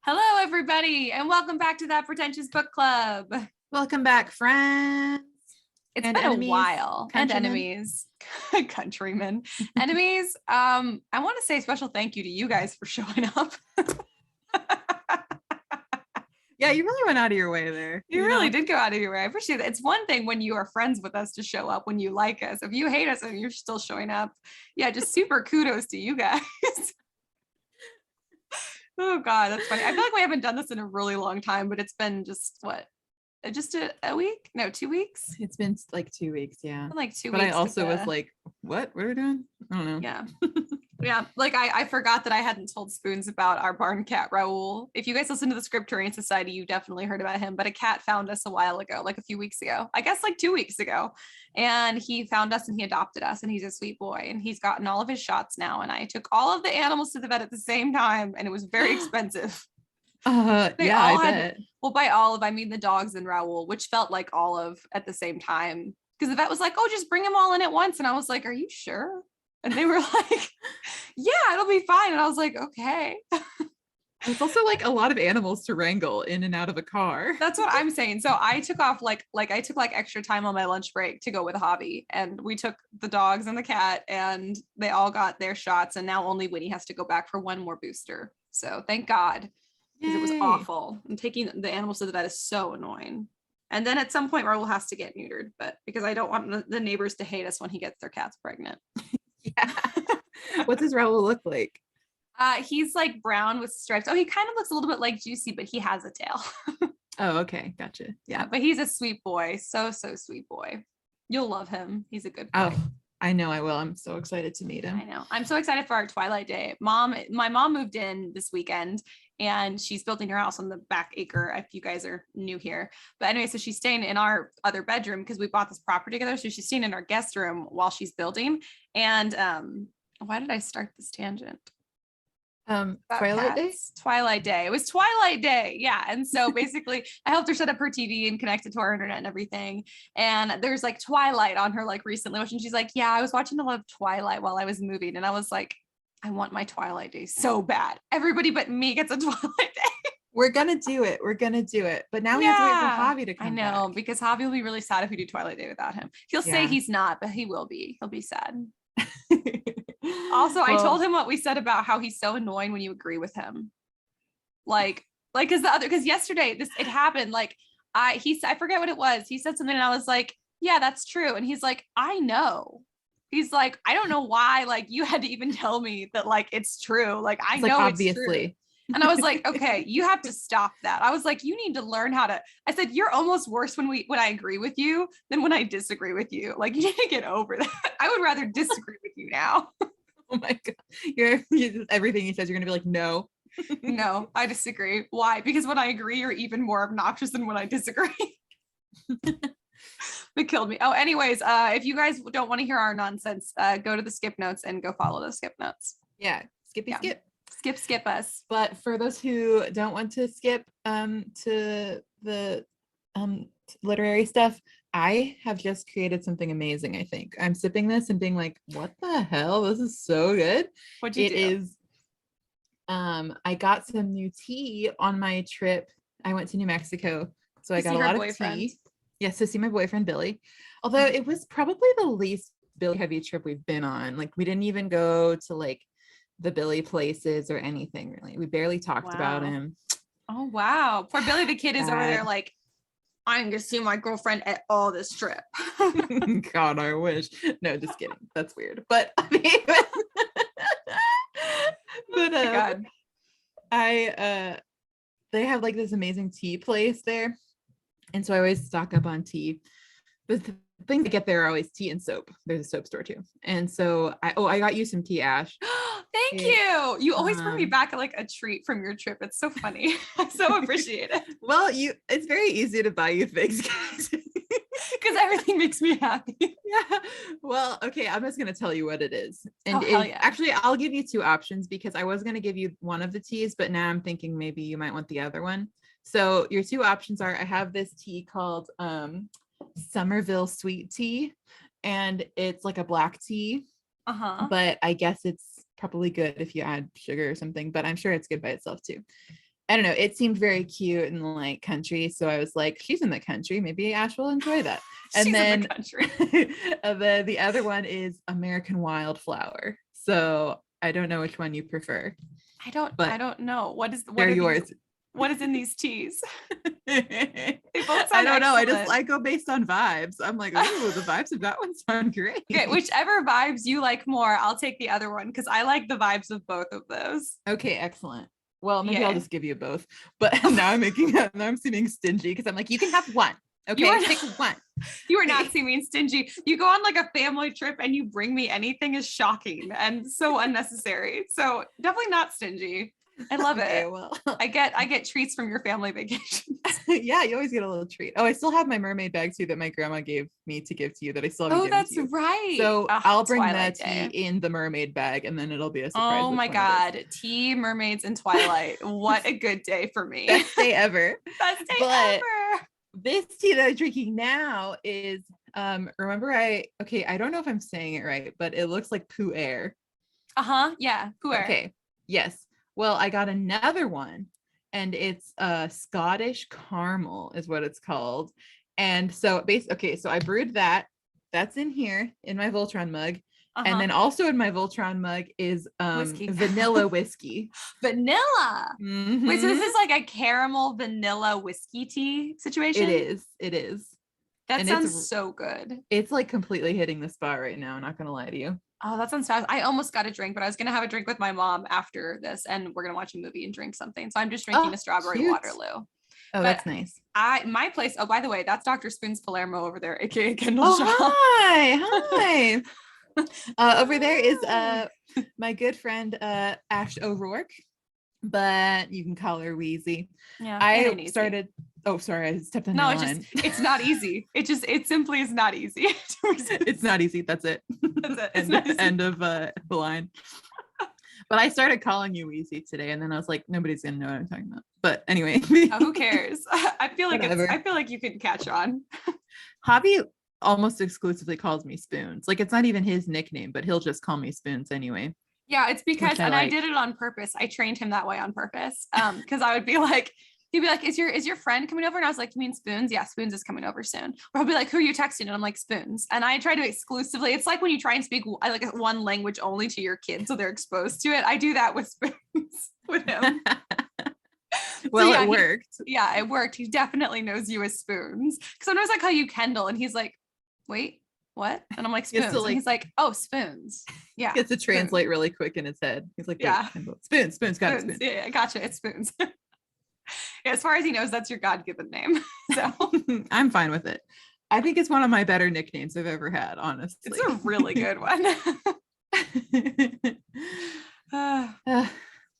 Hello, everybody, and welcome back to That Pretentious Book Club. Welcome back, friends. It's and been enemies, a while. countrymen. And enemies, countrymen, enemies. I want to say a special thank you to you guys for showing up. Yeah, you really went out of your way there. You really did go out of your way. I appreciate it. It's one thing when you are friends with us to show up, when you like us. If you hate us and you're still showing up, yeah, just super kudos to you guys. Oh God, that's funny. I feel like we haven't done this in a really long time, but it's been just a week? No, 2 weeks? It's been like 2 weeks, yeah. Like 2 But weeks. I also was like, what are we doing? I don't know. Yeah. Yeah, like I forgot that I hadn't told Spoons about our barn cat Raoul. If you guys listen to the Scripturian Society, you definitely heard about him, but a cat found us a while ago, like a few weeks ago, I guess like 2 weeks ago. And he found us and he adopted us, and he's a sweet boy, and he's gotten all of his shots now. And I took all of the animals to the vet at the same time, and it was very expensive. Yeah, I bet. Well, by all of, I mean the dogs and Raoul, which felt like all of at the same time. Because the vet was like, oh, just bring them all in at once. And I was like, are you sure? And they were like, yeah, it'll be fine. And I was like, okay. It's also like a lot of animals to wrangle in and out of a car. That's what I'm saying. So I took off like I took like extra time on my lunch break to go with Hobby, and we took the dogs and the cat, and they all got their shots. And now only Winnie has to go back for one more booster. So thank God, because it was awful. And taking the animals to the vet is so annoying. And then at some point, Raoul has to get neutered, but because I don't want the neighbors to hate us when he gets their cats pregnant. Yeah. What does Raoul look like? He's like brown with stripes. Oh, he kind of looks a little bit like Juicy, but he has a tail. Oh, okay. Gotcha. Yeah, but he's a sweet boy. So sweet boy. You'll love him. He's a good boy. Oh, I know I will. I'm so excited to meet him. I know. I'm so excited for our Twilight Day. My mom moved in this weekend, and she's building her house on the back acre, if you guys are new here. But anyway, so she's staying in our other bedroom because we bought this property together. So she's staying in our guest room while she's building. And why did I start this tangent? Twilight Day? Twilight Day. It was Twilight Day. Yeah. And so basically I helped her set up her TV and connect it to our internet and everything. And there's like Twilight on her like recently, and she's like, yeah, I was watching a lot of Twilight while I was moving. And I was like, I want my Twilight Day so bad. Everybody but me gets a Twilight Day. We're gonna do it. But now we have to wait for Hobby to come. I know, back. Because Hobby will be really sad if we do Twilight Day without him. He'll say he's not, but he will be. He'll be sad. Also, I told him what we said about how he's so annoying when you agree with him. Like because yesterday it happened. Like I forget what it was. He said something and I was like, yeah, that's true. And he's like, I know. He's like, I don't know why, like, you had to even tell me that, like, it's true. Like, I know it's obviously true. And I was like, okay, you have to stop that. I was like, you need to learn how to, I said, you're almost worse when I agree with you than when I disagree with you. Like, you need to get over that. I would rather disagree with you now. Oh my God. Everything he says, you're going to be like, no. No, I disagree. Why? Because when I agree, you're even more obnoxious than when I disagree. It killed me. Oh, anyways, if you guys don't want to hear our nonsense, go to the skip notes and go follow those skip notes. Yeah, skip us. But for those who don't want to skip to the literary stuff, I have just created something amazing. I think I'm sipping this and being like, what the hell, this is so good. What'd you do? It is I got some new tea on my trip. I went to New Mexico, so I got a lot of tea. Yes, to see my boyfriend Billy. Although it was probably the least Billy heavy trip we've been on. Like, we didn't even go to like the Billy places or anything really. We barely talked about him. Oh wow. Poor Billy the kid is over there like, I'm gonna see my girlfriend at all this trip. God, I wish. No, just kidding. That's weird. But I mean, God. They have like this amazing tea place there. And so I always stock up on tea. The things I get there are always tea and soap. There's a soap store too. And so I got you some tea, Ash. Thank you. You always bring me back like a treat from your trip. It's so funny. I so appreciate it. Well, it's very easy to buy you things, guys. Because everything makes me happy. Yeah. Well, okay, I'm just gonna tell you what it is. And yeah. Actually, I'll give you two options because I was gonna give you one of the teas, but now I'm thinking maybe you might want the other one. So your two options are, I have this tea called Somerville Sweet Tea, and it's like a black tea. But I guess it's probably good if you add sugar or something, but I'm sure it's good by itself too. I don't know. It seemed very cute and like country. So I was like, she's in the country. Maybe Ash will enjoy that. And She's then in the country. the other one is American Wildflower. So I don't know which one you prefer. I don't know. They're yours. What is in these teas? They both sound I don't know. excellent. I go based on vibes. I'm like, oh, the vibes of that one sound great. Okay, whichever vibes you like more, I'll take the other one because I like the vibes of both of those. Okay, excellent. Well, maybe I'll just give you both. But now I'm seeming stingy because I'm like, you can have one. Okay, pick one. You are not seeming stingy. You go on like a family trip and you bring me anything is shocking and so unnecessary. So definitely not stingy. I love it. Well, I get treats from your family vacations. Yeah, you always get a little treat. Oh, I still have my mermaid bag too that my grandma gave me to give to you that I still haven't given to you. That's right. So I'll bring that tea in the mermaid bag and then it'll be a surprise. Oh my God. Tea, mermaids, and Twilight. What a good day for me. Best day ever. Best day ever. This tea that I'm drinking now is remember I don't know if I'm saying it right, but it looks like pu'er. Yeah, pu'er. Okay. Yes. Well, I got another one and it's Scottish caramel is what it's called. And so so I brewed that. That's in here in my Voltron mug. And then also in my Voltron mug is vanilla whiskey. Vanilla. Mm-hmm. Wait, so this is like a caramel vanilla whiskey tea situation? It is. That sounds so good. It's like completely hitting the spot right now. I'm not gonna lie to you. Oh, that sounds fast. I almost got a drink, but I was gonna have a drink with my mom after this, and we're gonna watch a movie and drink something. So I'm just drinking a strawberry Waterloo. Oh, that's nice. My place. Oh, by the way, that's Dr. Spoon's Palermo over there, aka Kendall Shaw. Hi. Over there is my good friend Ash O'Rourke, but you can call her Wheezy. Yeah, I started. Oh, sorry, I stepped on your line. It's not easy. It simply is not easy. It's not easy. That's it. That's it. End of the line. But I started calling you Wheezy today, and then I was like, nobody's gonna know what I'm talking about. But anyway, who cares? I feel like you can catch on. Hobby almost exclusively calls me Spoons. Like it's not even his nickname, but he'll just call me Spoons anyway. Yeah, it's because I did it on purpose. I trained him that way on purpose. Because I would be like, he'd be like, is your friend coming over? And I was like, you mean Spoons? Yeah, Spoons is coming over soon. Or I'll be like, who are you texting? And I'm like, Spoons. And I try to exclusively, it's like when you try and speak like one language only to your kids so they're exposed to it. I do that with Spoons with him. Well, it worked. It worked. He definitely knows you as Spoons. Because sometimes I call you Kendall and he's like, wait, what? And I'm like, Spoons. And he's like, oh, Spoons. Yeah. He gets to translate really quick in his head. He's like, yeah. Spoons, got it. Spoons. Yeah, gotcha. It's Spoons. Yeah, as far as he knows, that's your God-given name. So I'm fine with it. I think it's one of my better nicknames I've ever had, honestly. It's a really good one.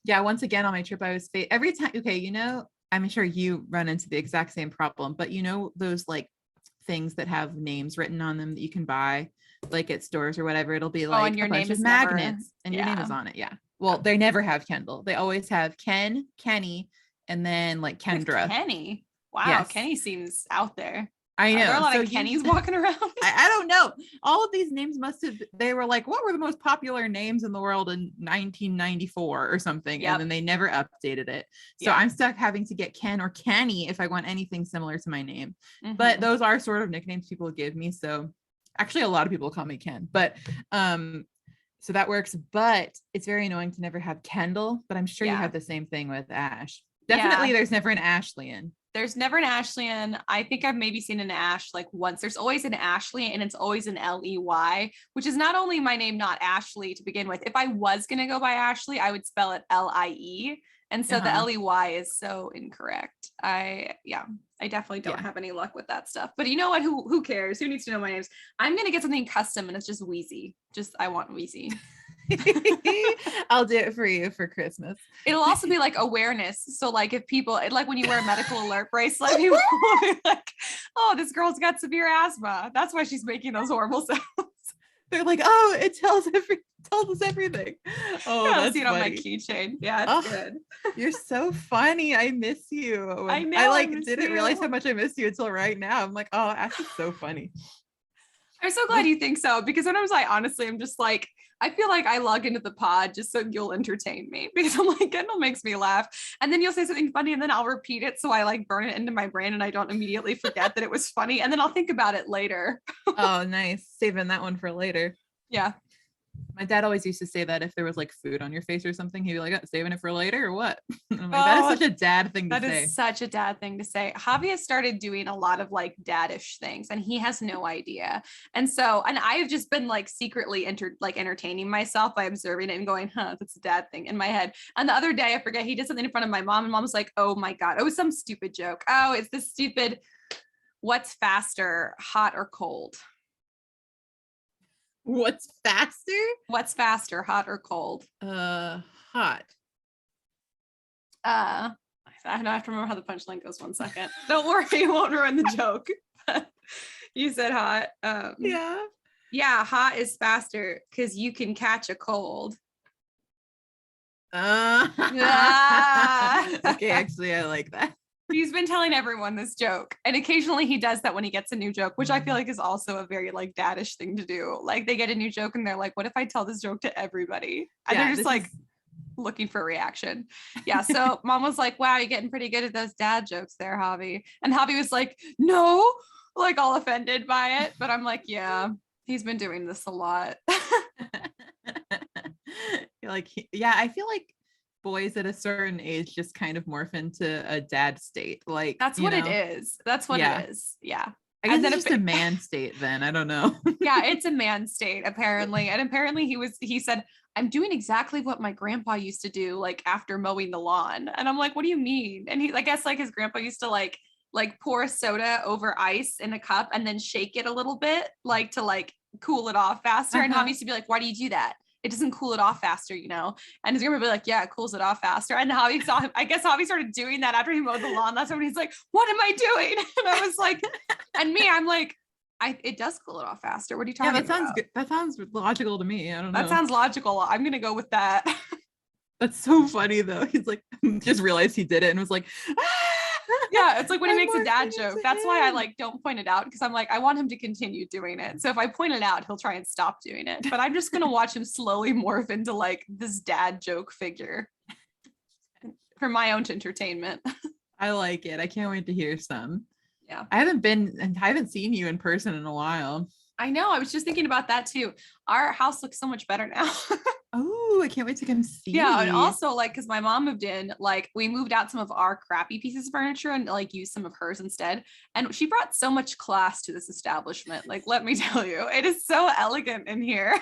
Yeah, once again on my trip, I was every time. Okay, I'm sure you run into the exact same problem, but those like things that have names written on them that you can buy like at stores or whatever. It'll be like and your a bunch name of is magnets and your name is on it. Yeah. Well, they never have Kendall. They always have Ken, Kenny, and then like Kendra. With Kenny. Wow. Yes. Kenny seems out there. I know. Are there a lot of Kennys walking around? I don't know. All of these names they were like, what were the most popular names in the world in 1994 or something? Yep. And then they never updated it. So I'm stuck having to get Ken or Kenny if I want anything similar to my name. Mm-hmm. But those are sort of nicknames people give me. So actually a lot of people call me Ken, but so that works. But it's very annoying to never have Kendall, but I'm sure you have the same thing with Ash. Definitely there's never an Ashley-in. There's never an Ashley-in. I think I've maybe seen an Ash like once. There's always an Ashley and it's always an Ley, which is not only my name, not Ashley to begin with. If I was going to go by Ashley, I would spell it Lie. And so the Ley is so incorrect. I definitely don't have any luck with that stuff. But you know what? Who cares? Who needs to know my names? I'm going to get something custom and it's just Wheezy. I want Wheezy. I'll do it for you for Christmas. It'll also be like awareness. So like if people, like when you wear a medical alert bracelet, people will be like, oh, this girl's got severe asthma. That's why she's making those horrible sounds. They're like, oh, it tells us everything. Oh, I'll see it on my keychain. Yeah, it's good. You're so funny. I miss you. I know. I didn't realize how much I missed you until right now. I'm like, oh, Ash is so funny. I'm so glad you think so, because sometimes I'm just like, I feel like I log into the pod just so you'll entertain me because I'm like, Kendall makes me laugh. And then you'll say something funny and then I'll repeat it. So I like burn it into my brain and I don't immediately forget that it was funny. And then I'll think about it later. Oh, nice. Saving that one for later. Yeah. My dad always used to say that if there was like food on your face or something, he'd be like, saving it for later or what? I'm like, that is such a dad thing to say. That is such a dad thing to say. Javi has started doing a lot of like daddish things and he has no idea. And I've just been like secretly entertaining myself by observing it and going, that's a dad thing in my head. And the other day, I forget, he did something in front of my mom and mom was like, oh my God, it was some stupid joke. Oh, it's this stupid, what's faster, hot or cold? What's faster? What's faster, hot or cold? Hot. I have to remember how the punchline goes. 1 second. Don't worry, you won't ruin the joke. You said hot. Yeah, hot is faster because you can catch a cold. Okay, actually, I like that. He's been telling everyone this joke, and occasionally he does that when he gets a new joke, which I feel like is also a very like daddish thing to do. Like they get a new joke and they're like, what if I tell this joke to everybody? And they're just like looking for a reaction. Yeah. So mom was like, wow, you're getting pretty good at those dad jokes there, Javi. And Javi was like, no, like all offended by it. But I'm like, yeah, he's been doing this a lot. I feel like boys at a certain age just kind of morph into a dad state. Like that's what it is. That's what it is. Yeah. I guess it's just a man state then. I don't know. Yeah, it's a man state apparently. And apparently he said, I'm doing exactly what my grandpa used to do, like after mowing the lawn. And I'm like, what do you mean? And I guess like his grandpa used to like pour soda over ice in a cup and then shake it a little bit, like to like cool it off faster. And Mom used to be like, why do you do that? It doesn't cool it off faster, you know? And his grandma would be like, yeah, it cools it off faster. And Javi saw him, I guess Javi started doing that after he mowed the lawn. That's when he's like, what am I doing? And I was like, and me, I'm like, it does cool it off faster. What are you talking about? Yeah, that sounds good. That sounds logical to me. I don't know. That sounds logical. I'm going to go with that. That's so funny though. He's like, just realized he did it and was like, yeah, it's like when he makes a dad joke. That's why I like don't point it out because I'm like, I want him to continue doing it. So if I point it out, he'll try and stop doing it. But I'm just going to watch him slowly morph into like this dad joke figure for my own entertainment. I like it. I can't wait to hear some. Yeah. I haven't seen you in person in a while. I know. I was just thinking about that too. Our house looks so much better now. Oh, I can't wait to come see. Yeah, and also like because my mom moved in, like we moved out some of our crappy pieces of furniture and like used some of hers instead. And she brought so much class to this establishment. Like, let me tell you, it is so elegant in here.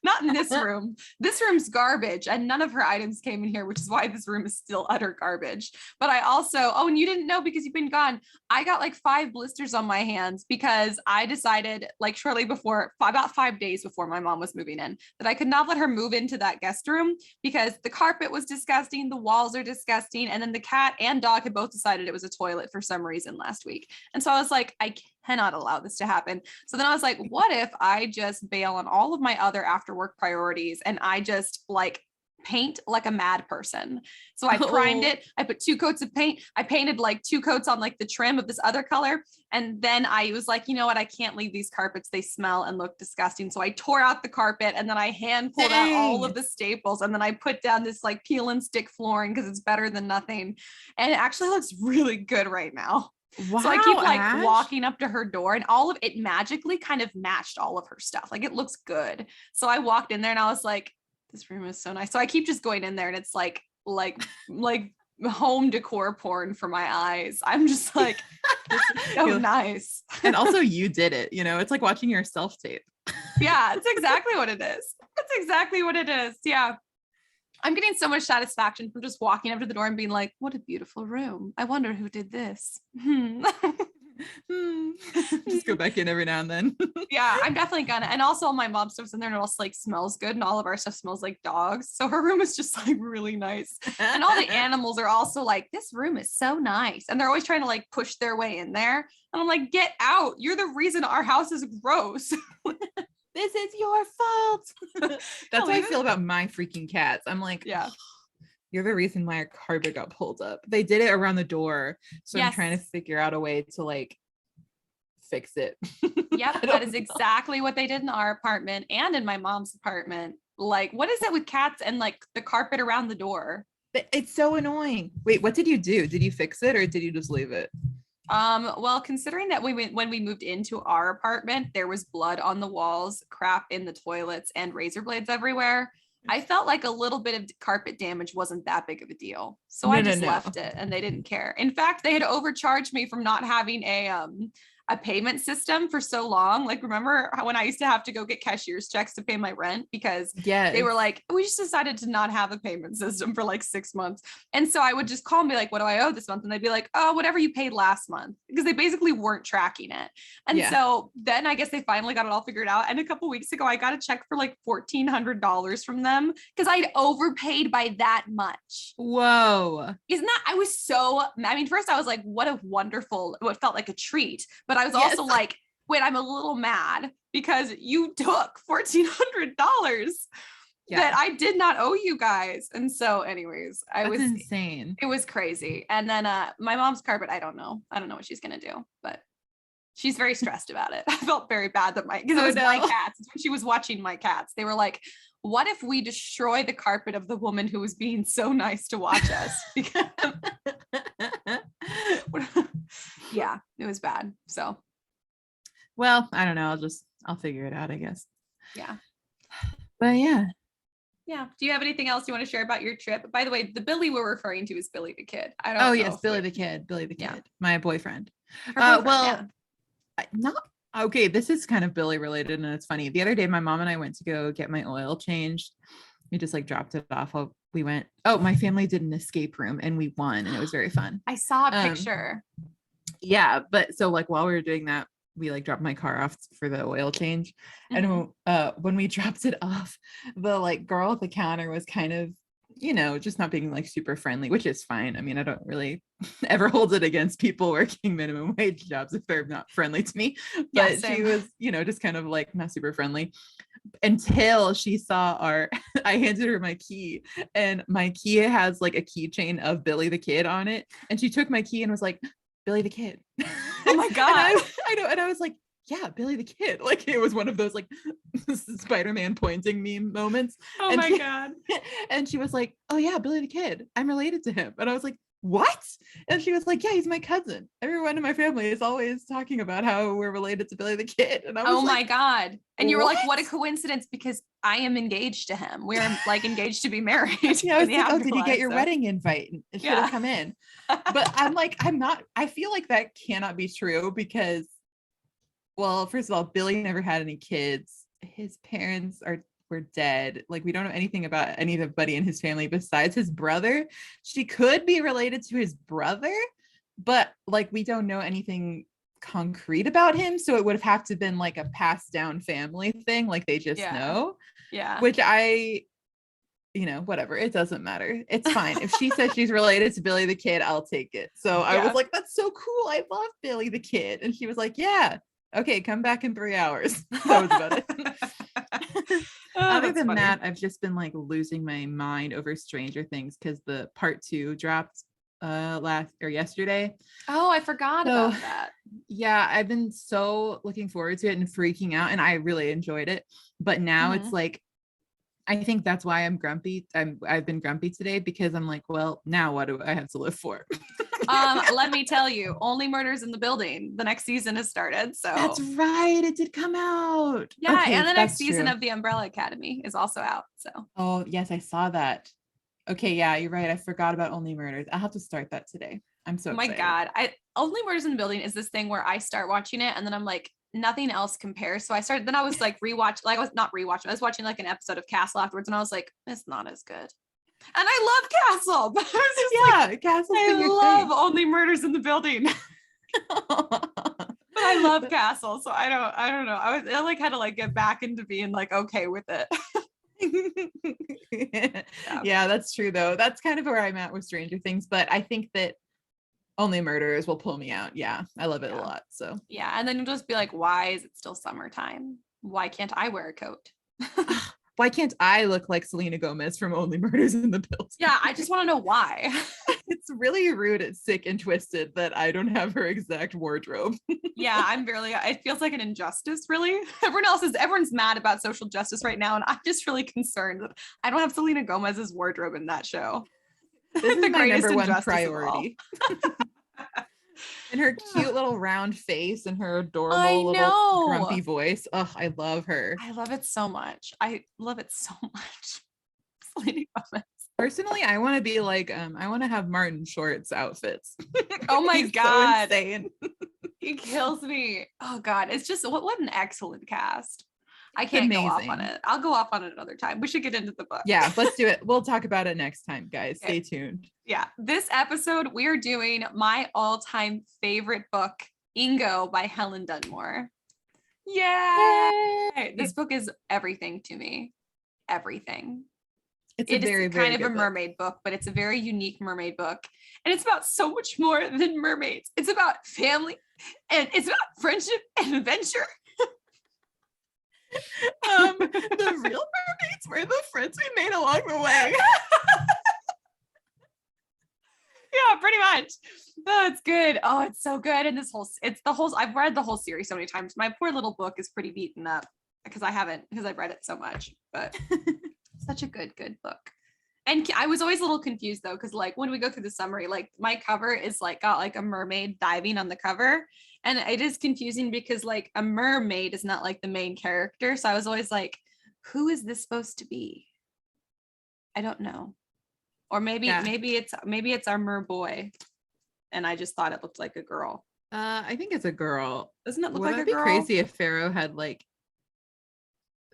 Not in this room. This room's garbage, and none of her items came in here, which is why this room is still utter garbage. But I also, and you didn't know because you've been gone. I got like 5 blisters on my hands because I decided, like shortly before, about 5 days before my mom was moving in, that I could not let her move into that guest room because the carpet was disgusting, the walls are disgusting, and then the cat and dog had both decided it was a toilet for some reason last week. And so I was like, I cannot allow this to happen. So then I was like, what if I just bail on all of my other after work priorities and I just like paint like a mad person? So I primed it. I put 2 coats of paint. I painted like 2 coats on like the trim of this other color. And then I was like, you know what? I can't leave these carpets. They smell and look disgusting. So I tore out the carpet and then I hand pulled out all of the staples. And then I put down this like peel and stick flooring because it's better than nothing. And it actually looks really good right now. Wow, so I keep like walking up to her door and all of it magically kind of matched all of her stuff. Like it looks good. So I walked in there and I was like, this room is so nice. So I keep just going in there and it's like home decor porn for my eyes. I'm just like, this is so nice. And also you did it, you know, it's like watching your self-tape. Yeah, it's exactly what it is. That's exactly what it is. Yeah. I'm getting so much satisfaction from just walking up to the door and being like, what a beautiful room. I wonder who did this. Just go back in every now and then. Yeah, I'm definitely gonna. And also all my mom stuff's in there and it also like smells good and all of our stuff smells like dogs. So her room is just like really nice. And all the animals are also like, this room is so nice. And they're always trying to like push their way in there. And I'm like, get out. You're the reason our house is gross. This is your fault. That's how I feel about my freaking cats. I'm like, yeah, you're the reason why our carpet got pulled up. They did it around the door. So I'm trying to figure out a way to like fix it. Yep, that is exactly what they did in our apartment and in my mom's apartment. Like, what is it with cats and like the carpet around the door? It's so annoying. Wait, what did you do? Did you fix it or did you just leave it? Well, considering that when we moved into our apartment, there was blood on the walls, crap in the toilets, and razor blades everywhere. I felt like a little bit of carpet damage wasn't that big of a deal. So I just left it and they didn't care. In fact, they had overcharged me from not having a payment system for so long. Like, remember when I used to have to go get cashier's checks to pay my rent because they were like, we just decided to not have a payment system for like 6 months. And so I would just call and be like, what do I owe this month? And they'd be like, oh, whatever you paid last month, because they basically weren't tracking it. And so then I guess they finally got it all figured out. And a couple weeks ago, I got a check for like $1,400 from them because I'd overpaid by that much. Whoa. Isn't that, I was so, I mean, first I was like, what a wonderful, what felt like a treat. But I was also like, wait, I'm a little mad because you took $1,400 that I did not owe you guys. And so anyways, That's insane. It was crazy. And then my mom's carpet, I don't know what she's going to do, but she's very stressed about it. I felt very bad that because it was my cats. When she was watching my cats, they were like, what if we destroy the carpet of the woman who was being so nice to watch us? Yeah, it was bad. So, well, I don't know. I'll figure it out, I guess. Yeah. But yeah. Do you have anything else you want to share about your trip? By the way, the Billy we're referring to is Billy the Kid. I don't know. Oh yes, Billy the Kid, my boyfriend. Not okay. This is kind of Billy related, and it's funny. The other day, my mom and I went to go get my oil changed. We just like dropped it off. We went. Oh, my family did an escape room, and we won, and it was very fun. I saw a picture. Yeah, but so like while we were doing that, we like dropped my car off for the oil change. And when we dropped it off, the like girl at the counter was kind of, just not being like super friendly, which is fine. I mean, I don't really ever hold it against people working minimum wage jobs if they're not friendly to me, but she was, just kind of like not super friendly until she saw I handed her my key, and my key has like a keychain of Billy the Kid on it. And she took my key and was like, Billy the Kid. Oh my God. I know. And I was like, yeah, Billy the Kid. Like it was one of those like Spider-Man pointing meme moments. Oh my God. And she was like, oh yeah, Billy the Kid. I'm related to him. And I was like, what? And she was like, yeah, he's my cousin. Everyone in my family is always talking about how we're related to Billy the Kid. And I was my God. And you were like, what a coincidence, because I am engaged to him. We're like engaged to be married. Yeah, I was like, oh, did you get your wedding invite? It should have come in. But I'm like, I feel like that cannot be true because, well, first of all, Billy never had any kids. His parents were dead. Like we don't know anything about anybody in his family besides his brother. She could be related to his brother, but like we don't know anything concrete about him. So it would have to been like a passed down family thing. Like they just know. Yeah. Which whatever. It doesn't matter. It's fine. If she says she's related to Billy the Kid, I'll take it. So I was like, that's so cool. I love Billy the Kid. And she was like, yeah, okay, come back in 3 hours. That was about it. Other than that, I've just been like losing my mind over Stranger Things because the part 2 dropped yesterday. Oh, I forgot about that. Yeah, I've been so looking forward to it and freaking out, and I really enjoyed it. But now it's like, I think that's why I'm grumpy. I've been grumpy today because I'm like, well, now what do I have to live for? Let me tell you, Only Murders in the Building. The next season has started. So that's right. It did come out. Yeah, okay, and the next season of The Umbrella Academy is also out. So oh yes, I saw that. Okay, yeah, you're right. I forgot about Only Murders. I'll have to start that today. I'm so excited. My God. Only Murders in the Building is this thing where I start watching it and then I'm like, nothing else compares. So I was like I was not rewatching. I was watching like an episode of Castle afterwards and I was like, it's not as good. And I love Castle, but I was just Castle. I love Only Murders in the Building. But I love Castle, so I don't know. I like had to like get back into being like okay with it. Yeah, that's true though. That's kind of where I'm at with Stranger Things, but I think that Only Murders will pull me out. Yeah, I love it a lot. So yeah, and then you'll just be like, why is it still summertime? Why can't I wear a coat? why can't I look like Selena Gomez from Only Murders in the Building? Yeah, I just want to know why. It's really rude and sick and twisted that I don't have her exact wardrobe. Yeah, it feels like an injustice, really. Everyone's mad about social justice right now, and I'm just really concerned that I don't have Selena Gomez's wardrobe in that show. This is my number one priority. And her cute little round face and her adorable little grumpy voice. Oh, I love her. I love it so much. Selena Gomez. Personally, I want to be like, I want to have Martin Short's outfits. Oh my God. So insane. He kills me. Oh God. It's just, what an excellent cast. I can't go off on it. I'll go off on it another time. We should get into the book. Yeah, let's do it. We'll talk about it next time, guys. Stay tuned. Yeah. This episode, we are doing my all-time favorite book, Ingo by Helen Dunmore. Yay! This book is everything to me. Everything. It is kind of a mermaid book, but it's a very unique mermaid book. And it's about so much more than mermaids. It's about family, and it's about friendship and adventure. The real mermaids were the friends we made along the way. Yeah, pretty much. Oh, it's good. Oh, it's so good. And I've read the whole series so many times. My poor little book is pretty beaten up because I've read it so much, but such a good book. And I was always a little confused though, because like when we go through the summary, like my cover is like got like a mermaid diving on the cover. And it is confusing because like a mermaid is not like the main character. So I was always like, who is this supposed to be? I don't know. Or maybe it's our mer boy. And I just thought it looked like a girl. I think it's a girl. Doesn't it look like a girl? Would that be crazy if Pharaoh had like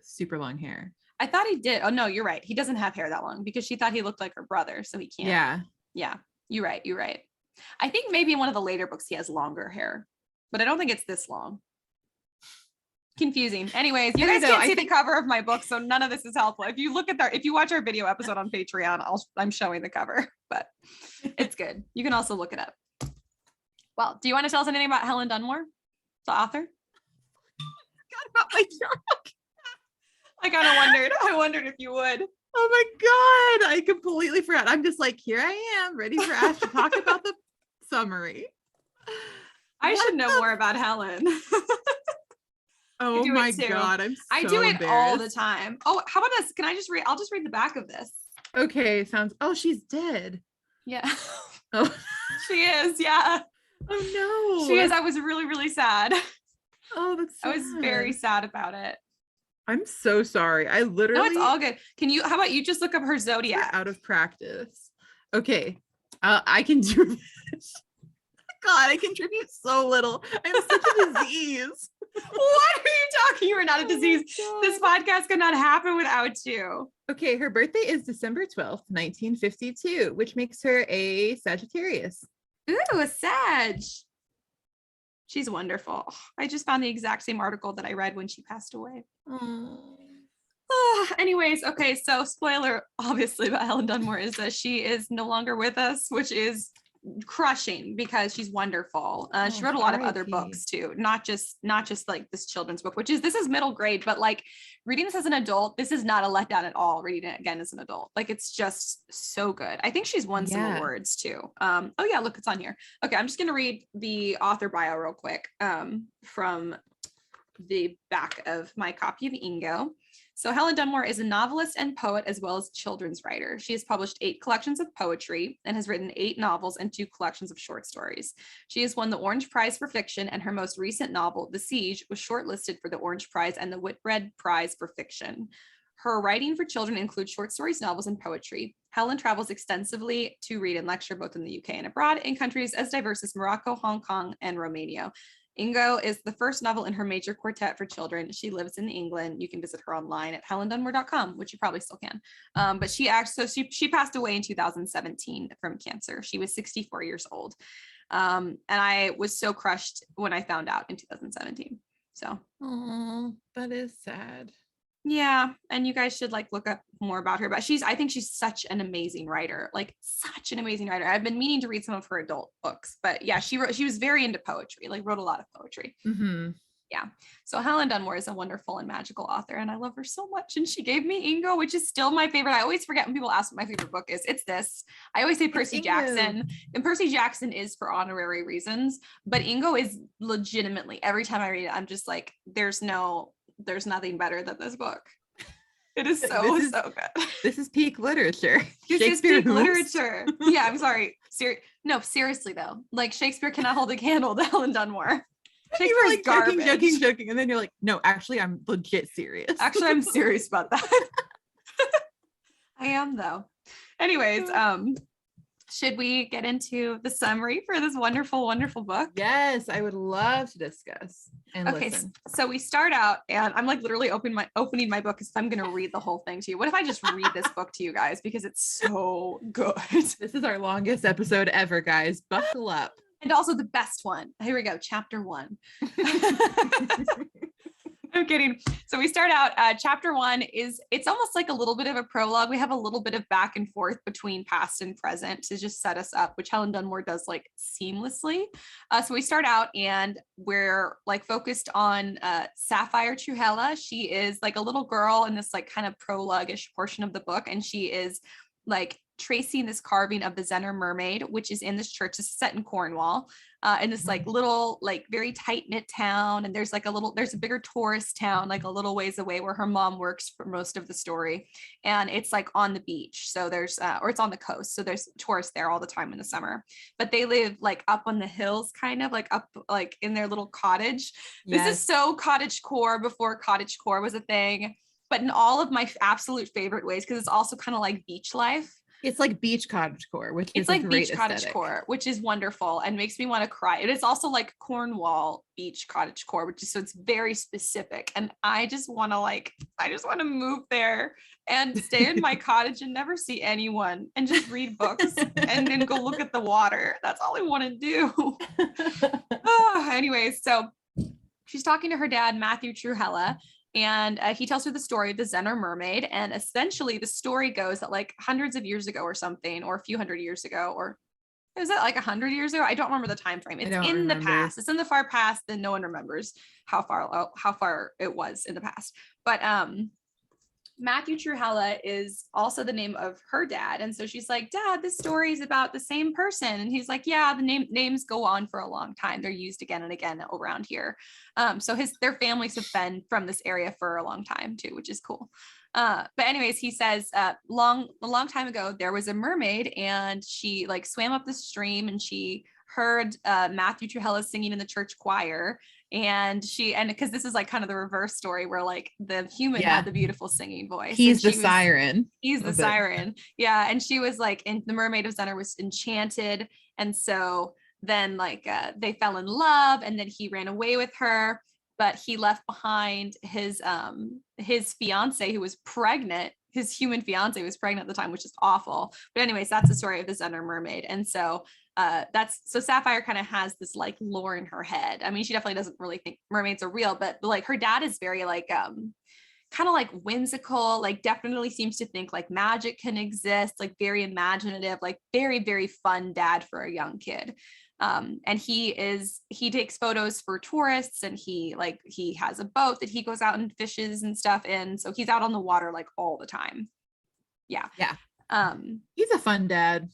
super long hair? I thought he did. Oh no, you're right. He doesn't have hair that long because she thought he looked like her brother, so he can't. Yeah. You're right. I think maybe in one of the later books he has longer hair, but I don't think it's this long. Confusing. Anyways, you guys can't see the cover of my book, so none of this is helpful. If you watch our video episode on Patreon, I'm showing the cover, but it's good. You can also look it up. Well, do you want to tell us anything about Helen Dunmore, the author? God, about my dog. I wondered if you would. Oh my God, I completely forgot. I'm just like, here I am, ready for Ash to talk about the summary. I should know more about Helen. Oh my God, I do it all the time. Oh, how about this? Can I just read? I'll just read the back of this. Okay, she's dead. Yeah. Oh, she is. Yeah. Oh no. She is. I was really, really sad. Oh, that's sad. I was very sad about it. I'm so sorry. I literally. No, it's all good. How about you just look up her zodiac? Out of practice. Okay. I can do this. God, I contribute so little. I'm such a disease. What are you talking? You are not a disease. This podcast could not happen without you. Okay, her birthday is December 12th, 1952, which makes her a Sagittarius. Ooh, a Sag. She's wonderful. I just found the exact same article that I read when she passed away. Anyways, okay, so spoiler obviously about Helen Dunmore is that she is no longer with us, which is crushing because she's wonderful. She wrote a lot of other books too, not just like this children's book, this is middle grade, but like reading this as an adult, this is not a letdown at all. Reading it again as an adult, like it's just so good. I think she's won some awards too. Oh yeah, look, it's on here. Okay, I'm just gonna read the author bio real quick from the back of my copy of Ingo. So Helen Dunmore is a novelist and poet as well as children's writer. She has published 8 collections of poetry and has written 8 novels and 2 collections of short stories. She has won the Orange Prize for Fiction, and her most recent novel, The Siege, was shortlisted for the Orange Prize and the Whitbread Prize for Fiction. Her writing for children includes short stories, novels, and poetry. Helen travels extensively to read and lecture both in the UK and abroad in countries as diverse as Morocco, Hong Kong, and Romania. Ingo is the first novel in her major quartet for children. She lives in England. You can visit her online at helendunmore.com, which you probably still can. But she passed away in 2017 from cancer. She was 64 years old. And I was so crushed when I found out in 2017. So, that is sad. Yeah, and you guys should like look up more about her, but I think she's such an amazing writer, I've been meaning to read some of her adult books, but yeah, she was very into poetry, like wrote a lot of poetry. Mm-hmm. Yeah. So Helen Dunmore is a wonderful and magical author, and I love her so much. And she gave me Ingo, which is still my favorite. I always forget when people ask what my favorite book is. It's this. I always say Percy Jackson, and Percy Jackson is for honorary reasons, but Ingo is legitimately, every time I read it, I'm just like, there's nothing better than this book. It is so good. This is peak literature. This is peak literature. Yeah, I'm sorry. No, seriously though, like Shakespeare cannot hold a candle to Helen Dunmore. You were like joking, and then you're like, no, actually, I'm legit serious. Actually, I'm serious about that. I am though. Anyways, should we get into the summary for this wonderful, wonderful book? Yes, I would love to discuss and listen. So we start out, and I'm like literally opening my book because I'm gonna read the whole thing to you. What if I just read this book to you guys because it's so good? This is our longest episode ever, guys. Buckle up. And also the best one. Here we go. Chapter 1. I'm kidding. So we start out, chapter 1 it's almost like a little bit of a prologue. We have a little bit of back and forth between past and present to just set us up, which Helen Dunmore does like seamlessly. So we start out and we're like focused on Sapphire Truhella. She is like a little girl in this like kind of prologue-ish portion of the book. And she is like tracing this carving of the Zenner mermaid, which is in this church. This is set in Cornwall, in this like little, like very tight knit town. And there's a bigger tourist town, like a little ways away where her mom works for most of the story. And it's like on the beach. So there's, or it's on the coast. So there's tourists there all the time in the summer, but they live like up on the hills, kind of like up, like in their little cottage. Yes. This is so cottage core before cottage core was a thing, but in all of my absolute favorite ways, because it's also kind of like beach life. It's like beach cottage core, which is like beach cottage core, which is wonderful and makes me want to cry. It is also like Cornwall beach cottage core, which is, so it's very specific. And I just want to move there and stay in my cottage and never see anyone and just read books and then go look at the water. That's all I want to do. Anyways, so she's talking to her dad, Matthew Truhella. And he tells her the story of the Zenner mermaid. And essentially the story goes that like hundreds of years ago or something, or a few hundred years ago, or is it like 100 years ago? I don't remember the time frame. It's in the past. It's in the far past. Then no one remembers how far it was in the past. But Matthew Truhella is also the name of her dad. And so she's like, Dad, this story is about the same person. And he's like, yeah, the names go on for a long time. They're used again and again around here. So their families have been from this area for a long time too, which is cool. But anyways, he says, a long time ago, there was a mermaid and she like swam up the stream and she heard Matthew Truhella singing in the church choir. And because this is like kind of the reverse story where like the human had the beautiful singing voice. He's the siren. He's the siren. Yeah. And she was like, and the mermaid of Zenner was enchanted. And so then like they fell in love and then he ran away with her, but he left behind his fiance who was pregnant. His human fiance was pregnant at the time, which is awful. But anyways, that's the story of the Zenner mermaid. And so so Sapphire kind of has this like lore in her head. I mean, she definitely doesn't really think mermaids are real, but like her dad is very like kind of like whimsical, like definitely seems to think like magic can exist, like very imaginative, like very, very fun dad for a young kid. And he takes photos for tourists and he has a boat that he goes out and fishes and stuff in. So he's out on the water like all the time. Yeah. He's a fun dad.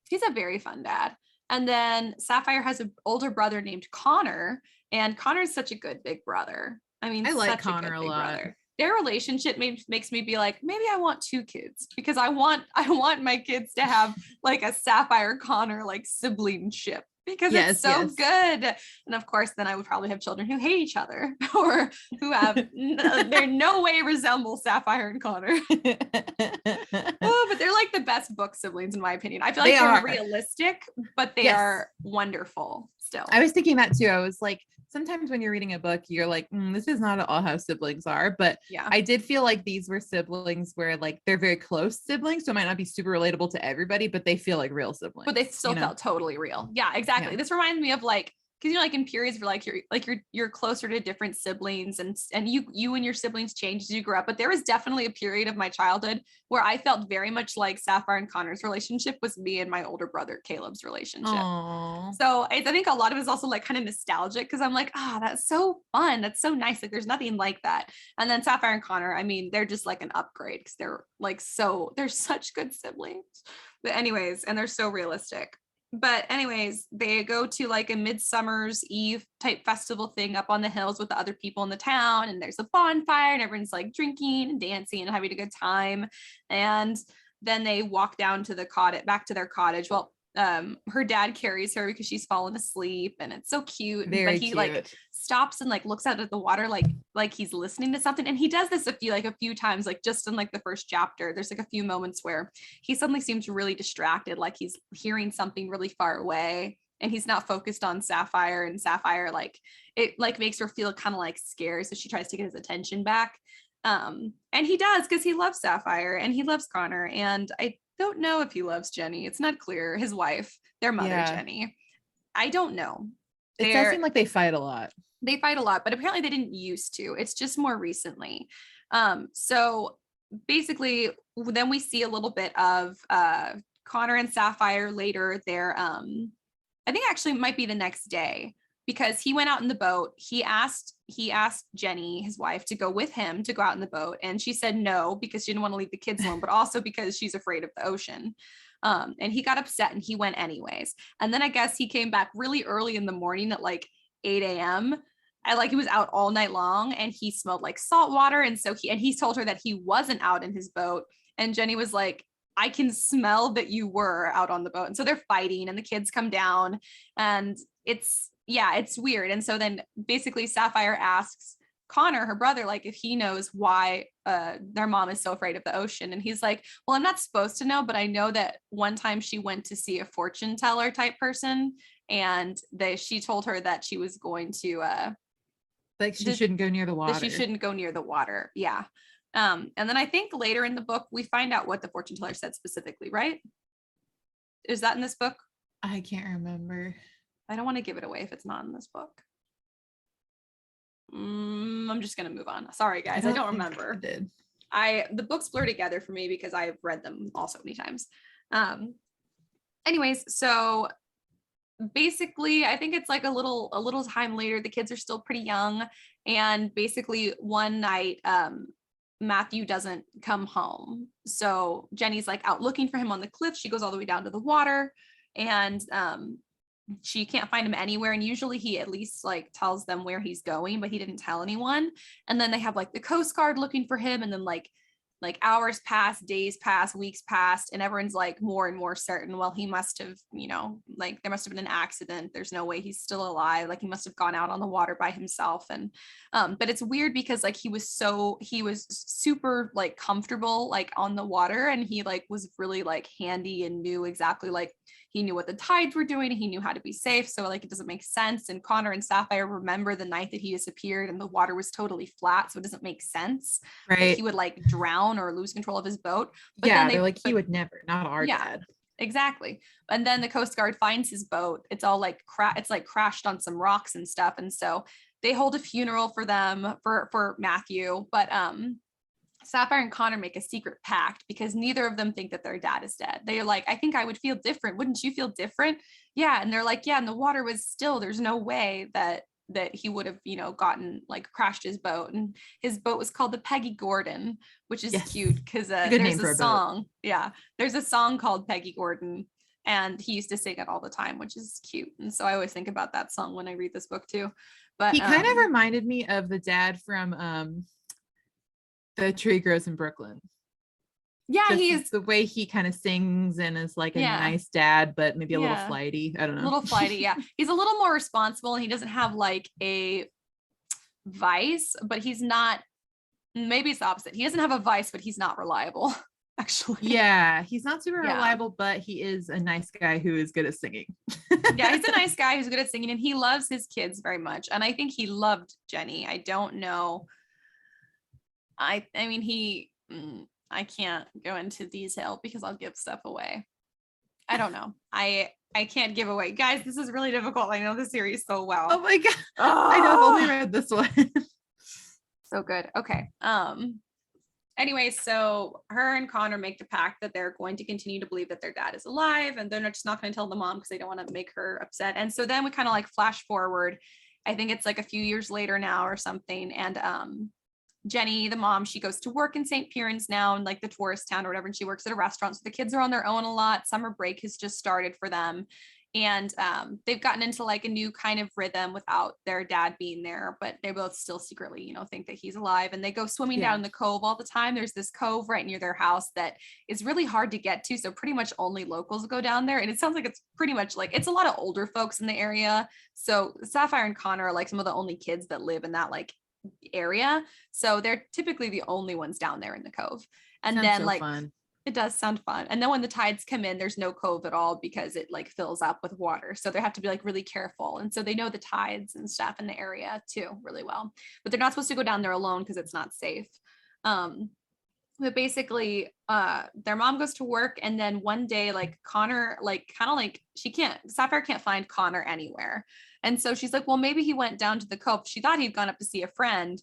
He's a very fun dad. And then Sapphire has an older brother named Connor, and Connor is such a good big brother. I mean, I like Connor a lot. Brother. Their relationship makes me be like, maybe I want 2 kids because I want my kids to have like a Sapphire Connor like siblingship because it's so good. And of course, then I would probably have children who hate each other or who have they're no way resemble Sapphire and Connor. But they're like the best book siblings in my opinion. I feel like they're realistic, but they are wonderful still. I was thinking that too. I was like, sometimes when you're reading a book, you're like, this is not all how siblings are. But I did feel like these were siblings where like they're very close siblings. So it might not be super relatable to everybody, but they feel like real siblings. But they still felt totally real. Yeah, exactly. Yeah. This reminds me of like because like in periods where you're closer to different siblings and you and your siblings change as you grow up. But there was definitely a period of my childhood where I felt very much like Sapphire and Connor's relationship was me and my older brother Caleb's relationship. Aww. So I think a lot of it is also like kind of nostalgic because I'm like, that's so fun. That's so nice. Like there's nothing like that. And then Sapphire and Connor, I mean, they're just like an upgrade because they're such good siblings. But anyways, and they're so realistic. But anyways, they go to like a Midsummer's Eve type festival thing up on the hills with the other people in the town. And there's a bonfire and everyone's like drinking and dancing and having a good time. And then they walk down to the cottage, back to their cottage. Well, her dad carries her because she's fallen asleep and it's so cute. Very but he cute. Like stops and like looks out at the water like he's listening to something. And he does this a few times, like just in like the first chapter. There's like a few moments where he suddenly seems really distracted, like he's hearing something really far away and he's not focused on Sapphire, and Sapphire like it like makes her feel kind of like scared, so she tries to get his attention back. And he does because he loves Sapphire and he loves Connor, and I don't know if he loves Jenny. It's not clear. His wife, their mother, Jenny. I don't know. It does seem like they fight a lot. They fight a lot, but apparently they didn't used to. It's just more recently. So basically, then we see a little bit of Connor and Sapphire later. They're I think actually it might be the next day, because he went out in the boat. He asked Jenny, his wife, to go with him to go out in the boat. And she said no, because she didn't want to leave the kids alone, but also because she's afraid of the ocean. And he got upset and he went anyways. And then I guess he came back really early in the morning at like 8 a.m. I like he was out all night long and he smelled like salt water. And so he told her that he wasn't out in his boat. And Jenny was like, I can smell that you were out on the boat. And so they're fighting and the kids come down and it's weird. And so then basically Sapphire asks Connor, her brother, like if he knows why their mom is so afraid of the ocean. And he's like, well, I'm not supposed to know, but I know that one time she went to see a fortune teller type person and she told her that she was going to like she shouldn't go near the water. That she shouldn't go near the water. Yeah. And then I think later in the book, we find out what the fortune teller said specifically, right? Is that in this book? I can't remember. I don't want to give it away if it's not in this book. I'm just going to move on. Sorry, guys. I don't remember. The books blur together for me because I've read them all so many times. Anyways, so basically, I think it's like a little time later. The kids are still pretty young. And basically one night, Matthew doesn't come home. So Jenny's like out looking for him on the cliff. She goes all the way down to the water and she can't find him anywhere. And usually he at least like tells them where he's going, but he didn't tell anyone. And then they have like the Coast Guard looking for him. And then like hours pass, days pass, weeks pass, and everyone's like more and more certain, well, he must have, like there must have been an accident. There's no way he's still alive. Like he must have gone out on the water by himself. And but it's weird because like he was super like comfortable like on the water, and he like was really like handy and knew exactly like he knew what the tides were doing. He knew how to be safe. So like, it doesn't make sense. And Connor and Sapphire remember the night that he disappeared and the water was totally flat. So it doesn't make sense that he would like drown or lose control of his boat. But yeah, they're like, he would never, not our dad. Exactly. And then the Coast Guard finds his boat. It's all like it's like crashed on some rocks and stuff. And so they hold a funeral for them, for Matthew. But Sapphire and Connor make a secret pact because neither of them think that their dad is dead. They're like, I think I would feel different. Wouldn't you feel different? Yeah. And they're like, yeah, and the water was still, there's no way that he would have, gotten like crashed his boat. And his boat was called the Peggy Gordon, which is cute because there's a song. Yeah. There's a song called Peggy Gordon and he used to sing it all the time, which is cute. And so I always think about that song when I read this book too. But he kind of reminded me of the dad from The Tree Grows in Brooklyn. Yeah, he's the way he kind of sings and is like a nice dad, but maybe a little flighty. I don't know. A little flighty, yeah. He's a little more responsible and he doesn't have like a vice, but he's not, maybe it's the opposite. He doesn't have a vice, but he's not reliable, actually. Yeah, he's not super reliable, but he is a nice guy who is good at singing. Yeah, he's a nice guy who's good at singing and he loves his kids very much. And I think he loved Jenny. I don't know. I mean, I can't go into detail because I'll give stuff away. I don't know. I can't give away. Guys, this is really difficult. I know the series so well. Oh my God. Oh. I know, I've only read this one. So good. Okay. Anyway, so her and Connor make the pact that they're going to continue to believe that their dad is alive, and they're just not going to tell the mom because they don't want to make her upset. And so then we kind of like flash forward. I think it's like a few years later now or something. And Jenny, the mom, she goes to work in St. Piran's now in like the tourist town or whatever, and she works at a restaurant. So the kids are on their own a lot. Summer break has just started for them. And they've gotten into like a new kind of rhythm without their dad being there, but they both still secretly, you know, think that he's alive. And they go swimming down in the cove all the time. There's this cove right near their house that is really hard to get to. So pretty much only locals go down there. And it sounds like it's pretty much like it's a lot of older folks in the area. So Sapphire and Connor are like some of the only kids that live in that like area. So they're typically the only ones down there in the cove. And Sounds then so like fun. It does sound fun. And then when the tides come in, there's no cove at all because it like fills up with water. So they have to be like really careful. And so they know the tides and stuff in the area too really well. But they're not supposed to go down there alone because it's not safe. But basically their mom goes to work, and then one day like Connor like kind of like Sapphire can't find Connor anywhere. And so she's like, well, maybe he went down to the cove. She thought he'd gone up to see a friend,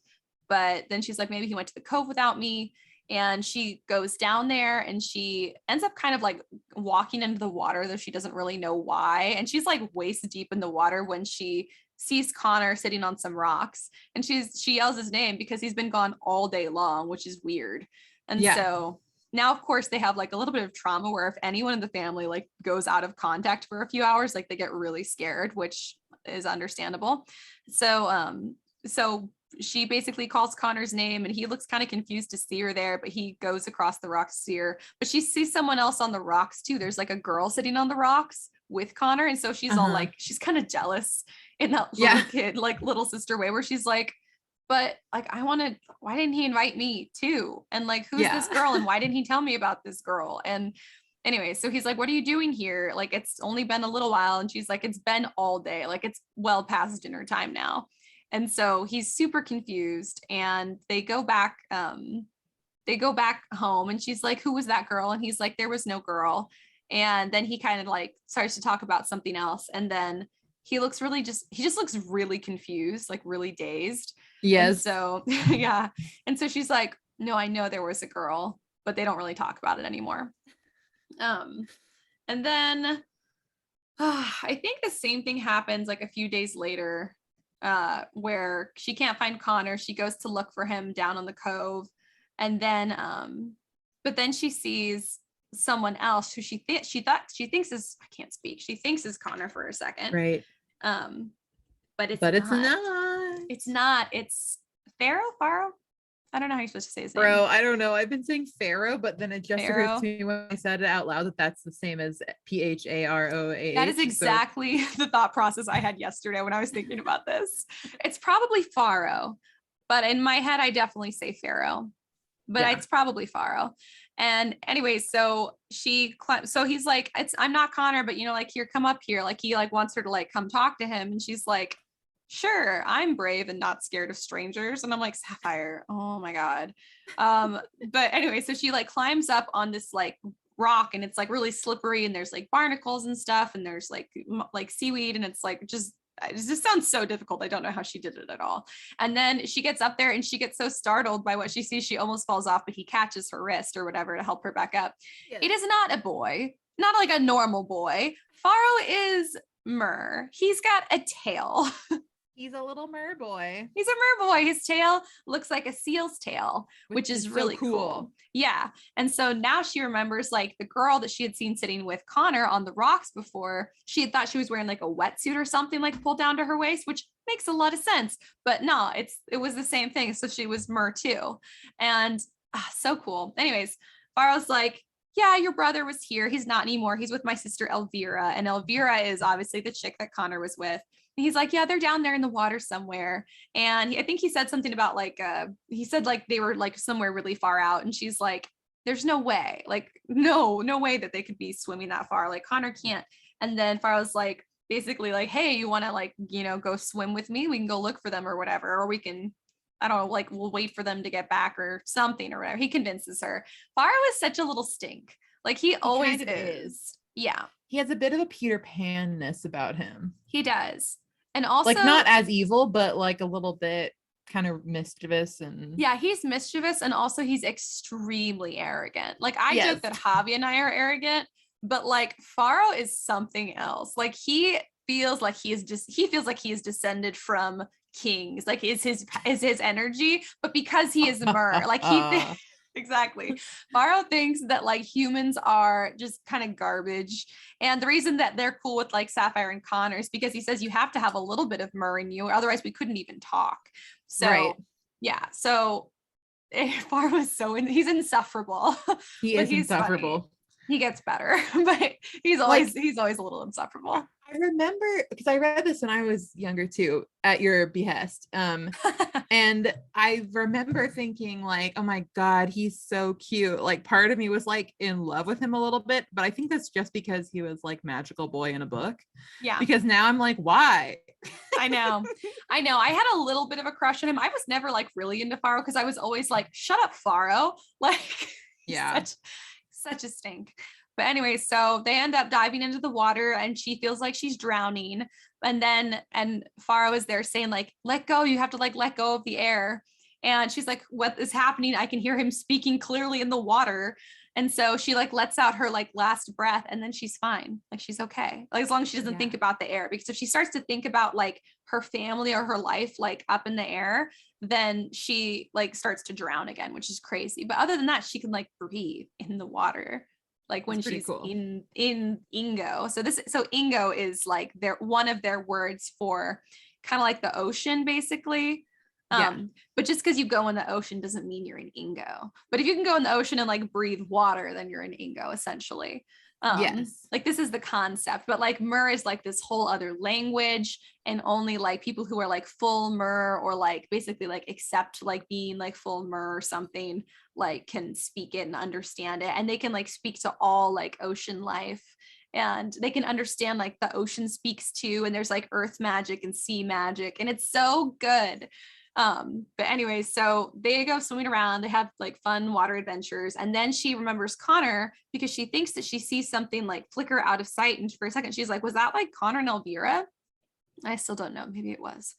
but then she's like, maybe he went to the cove without me. And she goes down there and she ends up kind of like walking into the water, though she doesn't really know why. And she's like waist deep in the water when she sees Connor sitting on some rocks, and she yells his name because he's been gone all day long, which is weird. And so now, of course, they have like a little bit of trauma where if anyone in the family like goes out of contact for a few hours, like they get really scared, which is understandable. So she basically calls Connor's name, and he looks kind of confused to see her there, but he goes across the rocks to see her. But she sees someone else on the rocks too. There's like a girl sitting on the rocks with Connor. And so she's all like, she's kind of jealous in that little kid, like little sister way, where she's like, but like, why didn't he invite me too? And like, who's this girl? And why didn't he tell me about this girl? And anyway, so he's like, what are you doing here? Like, it's only been a little while. And she's like, it's been all day. Like, it's well past dinner time now. And so he's super confused, and they go back home, and she's like, who was that girl? And he's like, there was no girl. And then he kind of like starts to talk about something else. And then he just looks really confused, like really dazed. Yes. And so, yeah. And so she's like, no, I know there was a girl, but they don't really talk about it anymore. And then I think the same thing happens like a few days later, where she can't find Connor. She goes to look for him down on the cove. And then, but then she sees someone else who she thinks is, I can't speak. She thinks is Connor for a second. Right. But it's not. It's Pharaoh. I don't know how you're supposed to say his name. Bro, I don't know. I've been saying Pharaoh, but then it just occurred to me when I said it out loud that that's the same as Pharoah. That is exactly the thought process I had yesterday when I was thinking about this. It's probably Pharaoh, but in my head, I definitely say Pharaoh, but it's probably Pharaoh. And anyway, so he's like, I'm not Connor, but like, here, come up here. Like he like wants her to like come talk to him. And she's like, sure, I'm brave and not scared of strangers. And I'm like, Sapphire, oh my God. But anyway, so she like climbs up on this like rock, and it's like really slippery, and there's like barnacles and stuff, and there's like seaweed, and it's like it just sounds so difficult. I don't know how she did it at all. And then she gets up there, and she gets so startled by what she sees, she almost falls off, but he catches her wrist or whatever to help her back up. Yes. It is not a boy, not like a normal boy. Pharaoh is Mer. He's got a tail. He's a little mer boy. He's a mer boy. His tail looks like a seal's tail, which is really so cool. Yeah. And so now she remembers like the girl that she had seen sitting with Connor on the rocks before. She had thought she was wearing like a wetsuit or something like pulled down to her waist, which makes a lot of sense. But no, it was the same thing. So she was mer too. And so cool. Anyways, Pharaoh's like, yeah, your brother was here. He's not anymore. He's with my sister Elvira. And Elvira is obviously the chick that Connor was with. And he's like, yeah, they're down there in the water somewhere. And I think he said something about like, he said like they were like somewhere really far out. And she's like, there's no way, like, no way that they could be swimming that far. Like Connor can't. And then Pharaoh's like, basically like, hey, you want to like, go swim with me? We can go look for them or whatever. Or we can, I don't know, like we'll wait for them to get back or something or whatever. He convinces her. Pharaoh is such a little stink. Like he always is. Yeah. He has a bit of a Peter Pan-ness about him. He does. And also, like, not as evil, but like a little bit kind of mischievous. And yeah, he's mischievous, and also he's extremely arrogant. Like, I joke that Javi and I are arrogant, but like Faro is something else. Like, he feels like he is descended from kings. Like, is his energy, but because he is a mer, like exactly. Faro thinks that like humans are just kind of garbage. And the reason that they're cool with like Sapphire and Connor is because he says you have to have a little bit of mer in you, otherwise we couldn't even talk. So right. yeah. So Faro is he's insufferable. He is insufferable. Funny. He gets better, but he's always a little insufferable. I remember, because I read this when I was younger too, at your behest. And I remember thinking like, oh my God, he's so cute. Like, part of me was like in love with him a little bit, but I think that's just because he was like magical boy in a book. Yeah. Because now I'm like, why? I know. I had a little bit of a crush on him. I was never like really into Faro because I was always like, shut up, Faro. Like, yeah. Such a stink. But anyway, so they end up diving into the water and she feels like she's drowning. And Faro is there saying like, let go. You have to like let go of the air. And she's like, what is happening? I can hear him speaking clearly in the water. And so she like lets out her like last breath and then she's fine. Like, she's okay. Like, as long as she doesn't think about the air, because if she starts to think about like her family or her life, like up in the air, then she like starts to drown again, which is crazy. But other than that, she can like breathe in the water, like when she's cool. in Ingo. So Ingo is like one of their words for kind of like the ocean, basically. But just because you go in the ocean doesn't mean you're in Ingo. But if you can go in the ocean and like breathe water, then you're in Ingo, essentially. Yes. Like, this is the concept, but like mer is like this whole other language, and only like people who are like full mer, or like basically like accept like being like full mer or something, like can speak it and understand it. And they can like speak to all like ocean life, and they can understand like the ocean speaks too. And there's like earth magic and sea magic, and it's so good. But anyway, so they go swimming around, they have like fun water adventures, and then she remembers Connor because she thinks that she sees something like flicker out of sight, and for a second she's like, was that like Connor and Elvira? I still don't know, maybe it was,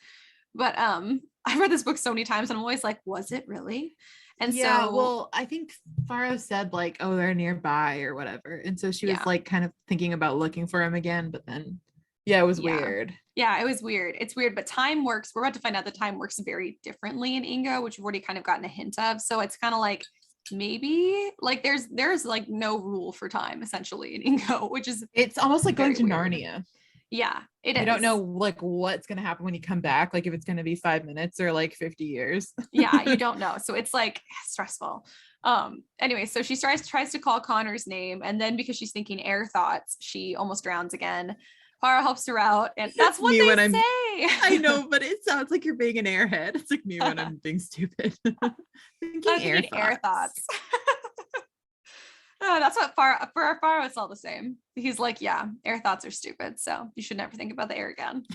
but I've read this book so many times and I'm always like, was it really? And so, well, I think Faro said like, oh, they're nearby or whatever, and so she was like kind of thinking about looking for him again, but then it was weird. Yeah, it was weird. It's weird, but time works. We're about to find out that time works very differently in Ingo, which we've already kind of gotten a hint of. So it's kind of like, maybe like there's like no rule for time essentially in Ingo, which is, it's almost like going to weird. Narnia. Yeah, it is. I don't know like what's going to happen when you come back, like if it's going to be 5 minutes or like 50 years. Yeah, you don't know. So it's like stressful. Anyway, so she tries to call Connor's name, and then because she's thinking air thoughts, she almost drowns again. Faro helps her out, and that's what they say. I know, but it sounds like you're being an airhead. It's like me when I'm being stupid. Thinking air thoughts. That's what Faro, it's all the same. He's like, yeah, air thoughts are stupid, so you should never think about the air again.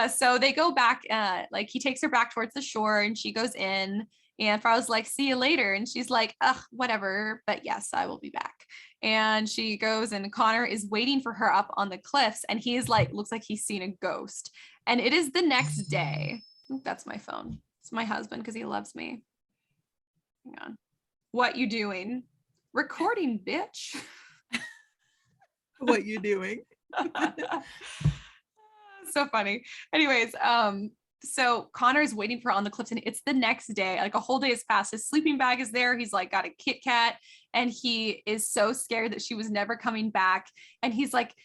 So they go back, like he takes her back towards the shore, and she goes in, and Faro's like, see you later, and she's like, ugh, whatever, but yes, I will be back. And she goes, and Connor is waiting for her up on the cliffs, and he's like, looks like he's seen a ghost. And it is the next day. That's my phone. It's my husband because he loves me. Hang on. What you doing? Recording, bitch. What you doing? So funny. Anyways, so Connor's waiting for her on the cliffs, and it's the next day. Like, a whole day has passed. His sleeping bag is there. He's like got a Kit Kat, and he is so scared that she was never coming back. And he's like,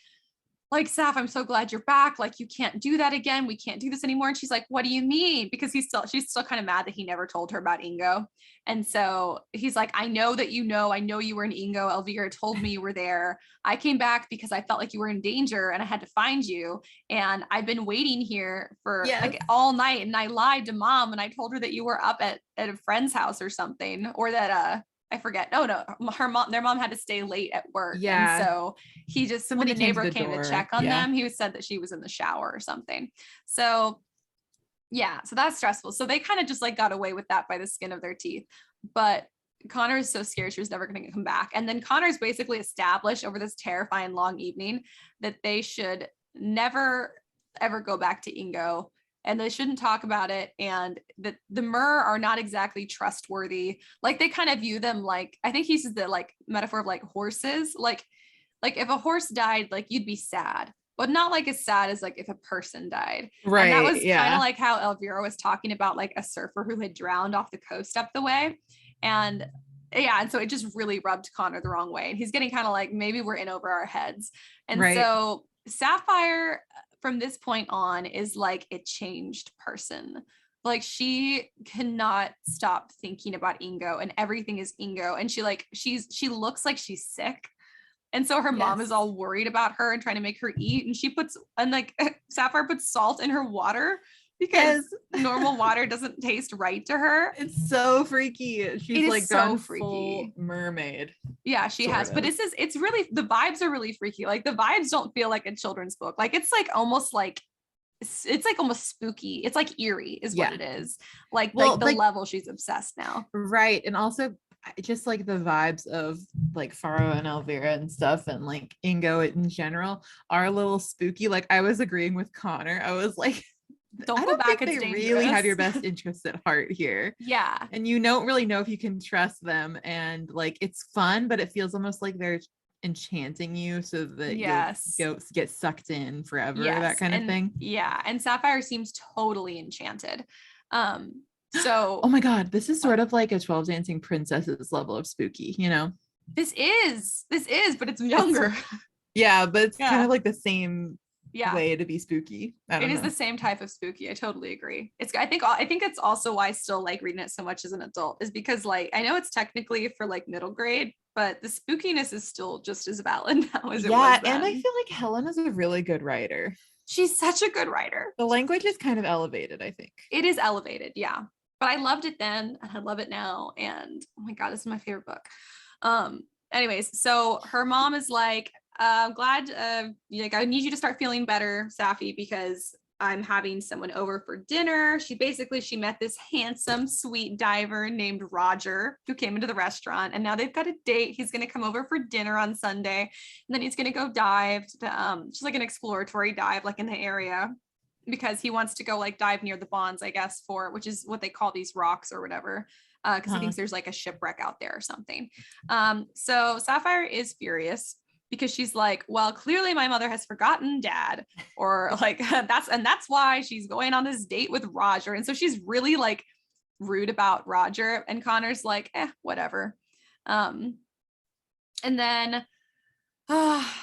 Saf, I'm so glad you're back. Like, you can't do that again. We can't do this anymore. And she's like, what do you mean? Because she's still kind of mad that he never told her about Ingo. And so he's like, I know you were in Ingo. Elvira told me you were there. I came back because I felt like you were in danger and I had to find you. And I've been waiting here for like all night. And I lied to mom and I told her that you were up at a friend's house or something, or that, I forget. No, their mom had to stay late at work. Yeah. And so he just, when the neighbor came to check on them, he said that she was in the shower or something. So yeah, so that's stressful. So they kind of just like got away with that by the skin of their teeth. But Connor is so scared she was never going to come back. And then Connor's basically established over this terrifying long evening that they should never ever go back to Ingo, and they shouldn't talk about it, and that the mer are not exactly trustworthy. Like they kind of view them like, I think he uses the like metaphor of like horses, like if a horse died, like you'd be sad, but not like as sad as like if a person died. Right. And that was kind of like how Elvira was talking about like a surfer who had drowned off the coast up the way. And yeah, and so it just really rubbed Connor the wrong way. And he's getting kind of like, maybe we're in over our heads. And so Sapphire from this point on is like a changed person. Like she cannot stop thinking about Ingo, and everything is Ingo. And she looks like she's sick. And so her mom is all worried about her and trying to make her eat. And Sapphire puts salt in her water because normal water doesn't taste right to her. It's so freaky. She's like so gone freaky. Full mermaid. Yeah, she has. But it's really, the vibes are really freaky. Like the vibes don't feel like a children's book. Like it's like almost like, it's like almost spooky. It's like eerie is what it is. Like the level she's obsessed now. Right. And also just like the vibes of like Faro and Elvira and stuff, and like Ingo in general are a little spooky. Like I was agreeing with Connor. I was like, don't go back. It's dangerous. Really have your best interests at heart here. Yeah. And you don't really know if you can trust them. And like it's fun, but it feels almost like they're enchanting you so that you get sucked in forever. That kind of thing. Yeah. And Sapphire seems totally enchanted. So oh my god, this is sort of like a 12 Dancing Princesses level of spooky, you know. This is, but it's younger. But it's kind of like the same way to be spooky. It is the same type of spooky. I totally agree. I think it's also why I still like reading it so much as an adult, is because like I know it's technically for like middle grade, but the spookiness is still just as valid now as it was then. And I feel like Helen is a really good writer. She's such a good writer. The language is kind of elevated, I think. It is elevated, yeah. But I loved it then and I love it now. And oh my God, this is my favorite book. Anyways, so her mom is like, I'm glad, like I need you to start feeling better, Safi, because I'm having someone over for dinner. She met this handsome, sweet diver named Roger who came into the restaurant, and now they've got a date. He's going to come over for dinner on Sunday, and then he's going to go dive to, just like an exploratory dive, like in the area, because he wants to go like dive near the bonds, I guess, which is what they call these rocks or whatever. Because he thinks there's like a shipwreck out there or something. So Sapphire is furious because she's like, well, clearly my mother has forgotten dad, or like that's why she's going on this date with Roger. And so she's really like rude about Roger, and Connor's like, whatever. And then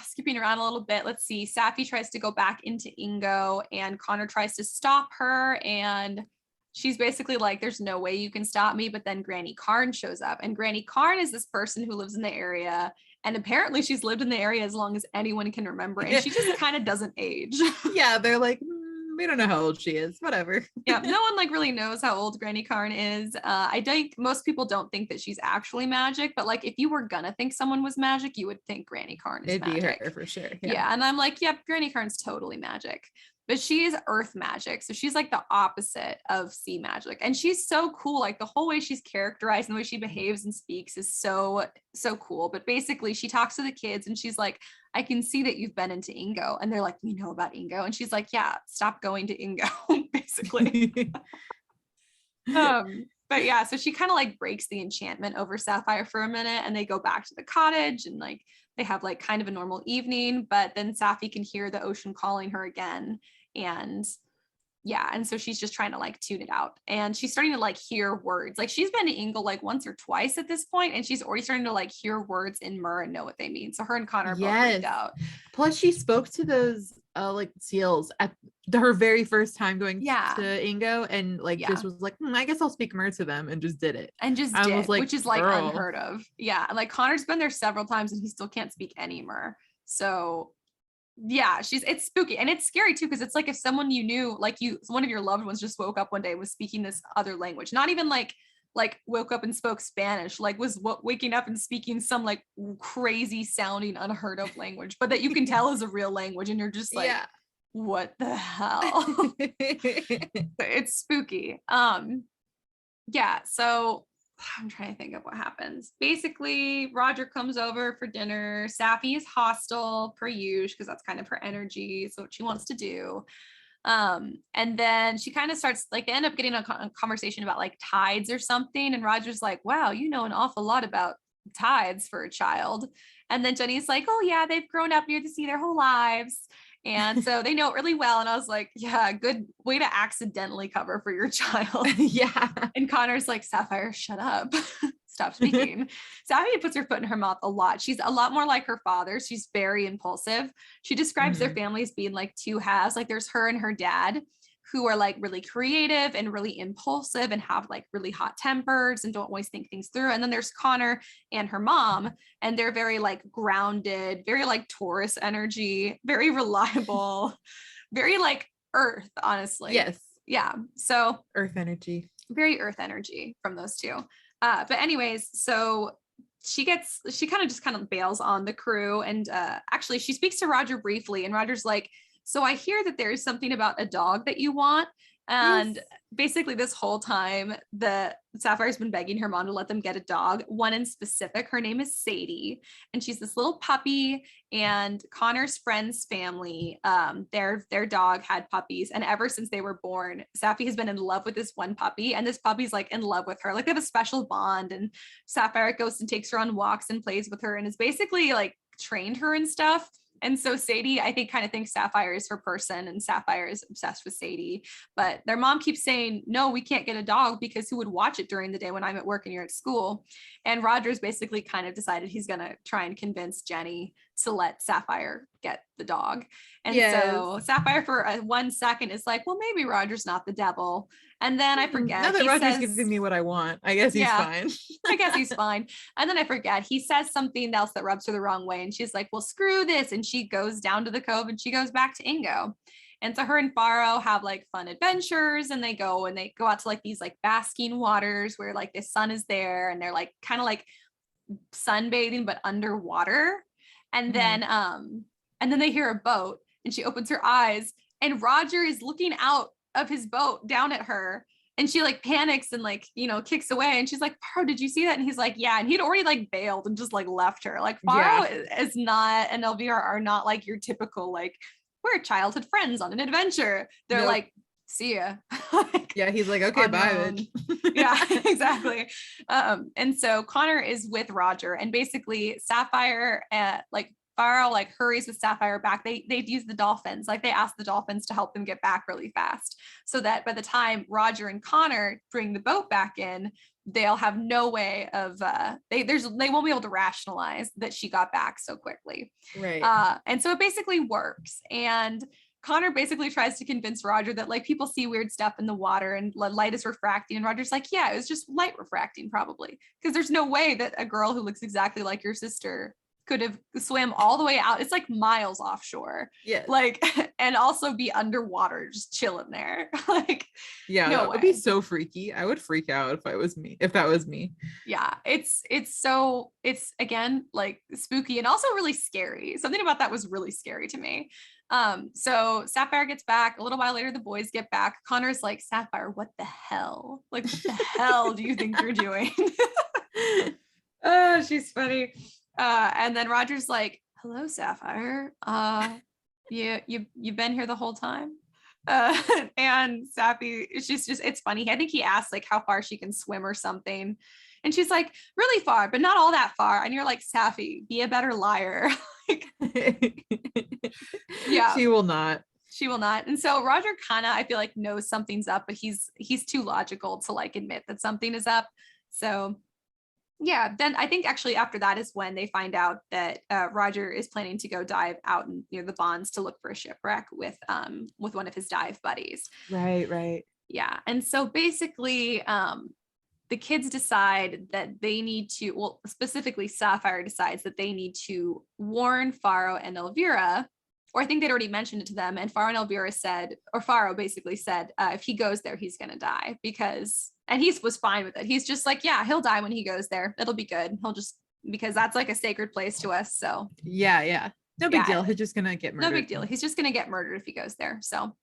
skipping around a little bit, let's see. Safi tries to go back into Ingo, and Connor tries to stop her, and she's basically like, there's no way you can stop me. But then Granny Karn shows up, and Granny Karn is this person who lives in the area, and apparently she's lived in the area as long as anyone can remember, and she just kind of doesn't age. Yeah, they're like, we don't know how old she is, whatever. Yeah, no one like really knows how old Granny Karn is. I think most people don't think that she's actually magic, but like if you were gonna think someone was magic, you would think Granny Karn is magic. It'd be her for sure. Yeah, and I'm like, yep, Granny Karn's totally magic. But she is earth magic. So she's like the opposite of sea magic. And she's so cool. Like the whole way she's characterized and the way she behaves and speaks is so, so cool. But basically she talks to the kids and she's like, I can see that you've been into Ingo. And they're like, you know about Ingo? And she's like, yeah, stop going to Ingo, basically. But yeah, so she kind of like breaks the enchantment over Sapphire for a minute, and they go back to the cottage, and like they have like kind of a normal evening, but then Safi can hear the ocean calling her again. And yeah, and so she's just trying to like tune it out, and she's starting to like hear words. Like she's been to Ingo like once or twice at this point, and she's already starting to like hear words in Mer and know what they mean. So her and Connor both freaked out. Plus she spoke to those like seals at her very first time going to Ingo, and like just was like, I guess I'll speak Mer to them, and just did it. And just did, like, which is like unheard of. Yeah, and like Connor's been there several times and he still can't speak any Mer. So yeah, it's spooky, and it's scary too, because it's like if someone you knew, like one of your loved ones just woke up one day and was speaking this other language, not even like woke up and spoke Spanish, like was waking up and speaking some like crazy sounding unheard of language, but that you can tell is a real language, and you're just like, what the hell? It's spooky. So I'm trying to think of what happens. Basically, Roger comes over for dinner. Sappy is hostile per usual because that's kind of her energy. So what she wants to do. And then she kind of starts like, they end up getting a conversation about like tides or something. And Roger's like, wow, you know an awful lot about tides for a child. And then Jenny's like, oh yeah, they've grown up near the sea their whole lives. And so they know it really well. And I was like, yeah, good way to accidentally cover for your child. Yeah. And Connor's like, Sapphire, shut up. Stop speaking. Sapphire puts her foot in her mouth a lot. She's a lot more like her father. She's very impulsive. She describes their family as being like two halves. Like there's her and her dad who are like really creative and really impulsive and have like really hot tempers and don't always think things through. And then there's Connor and her mom, and they're very like grounded, very like Taurus energy, very reliable, very like earth, honestly. Yes. Yeah. So earth energy. Very earth energy from those two. But anyways, so she kind of bails on the crew. And actually she speaks to Roger briefly, and Roger's like, so I hear that there's something about a dog that you want. And basically this whole time, the Sapphire's been begging her mom to let them get a dog, one in specific. Her name is Sadie, and she's this little puppy. And Connor's friend's family, their dog had puppies, and ever since they were born, Sappy has been in love with this one puppy, and this puppy's like in love with her. Like they have a special bond, and Sapphire goes and takes her on walks and plays with her and is basically like trained her and stuff. And so Sadie, I think, kind of thinks Sapphire is her person, and Sapphire is obsessed with Sadie. But their mom keeps saying, no, we can't get a dog because who would watch it during the day when I'm at work and you're at school? And Roger's basically kind of decided he's going to try and convince Jenny to let Sapphire get the dog. And so Sapphire for 1 second is like, well, maybe Roger's not the devil. And then I forget. Now that Roger's giving me what I want, I guess he's fine. I guess he's fine. And then I forget. He says something else that rubs her the wrong way. And she's like, well, screw this. And she goes down to the cove and she goes back to Ingo. And so her and Faro have like fun adventures, and they go out to like these like basking waters where like the sun is there, and they're like kind of like sunbathing but underwater. And then they hear a boat, and she opens her eyes, and Roger is looking out of his boat down at her, and she like panics and like, you know, kicks away, and she's like, Faro, did you see that? And he's like, yeah. And he'd already like bailed and just like left her. Like Faro is not, and Elvira are not like your typical like, we're childhood friends on an adventure. They're like, see ya. Like, he's like, okay, bye, bitch. Yeah, exactly. And so Connor is with Roger, and basically Sapphire like Faro like hurries with Sapphire back. They've used the dolphins, like they asked the dolphins to help them get back really fast, so that by the time Roger and Connor bring the boat back in, they'll have no way of they won't be able to rationalize that she got back so quickly. Right. And so it basically works. And Connor basically tries to convince Roger that like people see weird stuff in the water and light is refracting. And Roger's like, yeah, it was just light refracting probably. Because there's no way that a girl who looks exactly like your sister could have swam all the way out. It's like miles offshore. Yeah. Like, and also be underwater, just chilling there. Like, yeah, no, that would be so freaky. I would freak out if that was me. Yeah. It's again, like spooky and also really scary. Something about that was really scary to me. So Sapphire gets back. A little while later, the boys get back. Connor's like, Sapphire, what the hell? Like, what the hell do you think you're doing? Oh, she's funny. And then Roger's like, hello, Sapphire. You've been here the whole time? And Sappy, it's funny. I think he asked like how far she can swim or something. And she's like, really far, but not all that far. And you're like, Sappy, be a better liar. Like, yeah. She will not. And so Roger kind of, I feel like, knows something's up, but he's too logical to like admit that something is up. So yeah, then I think actually after that is when they find out that Roger is planning to go dive out near the Bonds to look for a shipwreck with one of his dive buddies. Right. Yeah. And so basically the kids decide that they need to, well, specifically Sapphire decides that they need to warn Faro and Elvira, or I think they'd already mentioned it to them. And Faro and Elvira said, or Faro basically said, if he goes there, he's going to die and he was fine with it. He's just like, yeah, he'll die when he goes there. It'll be good. Because that's like a sacred place to us. So yeah. No big deal. He's just going to get murdered. No big deal. He's just going to get murdered if he goes there. So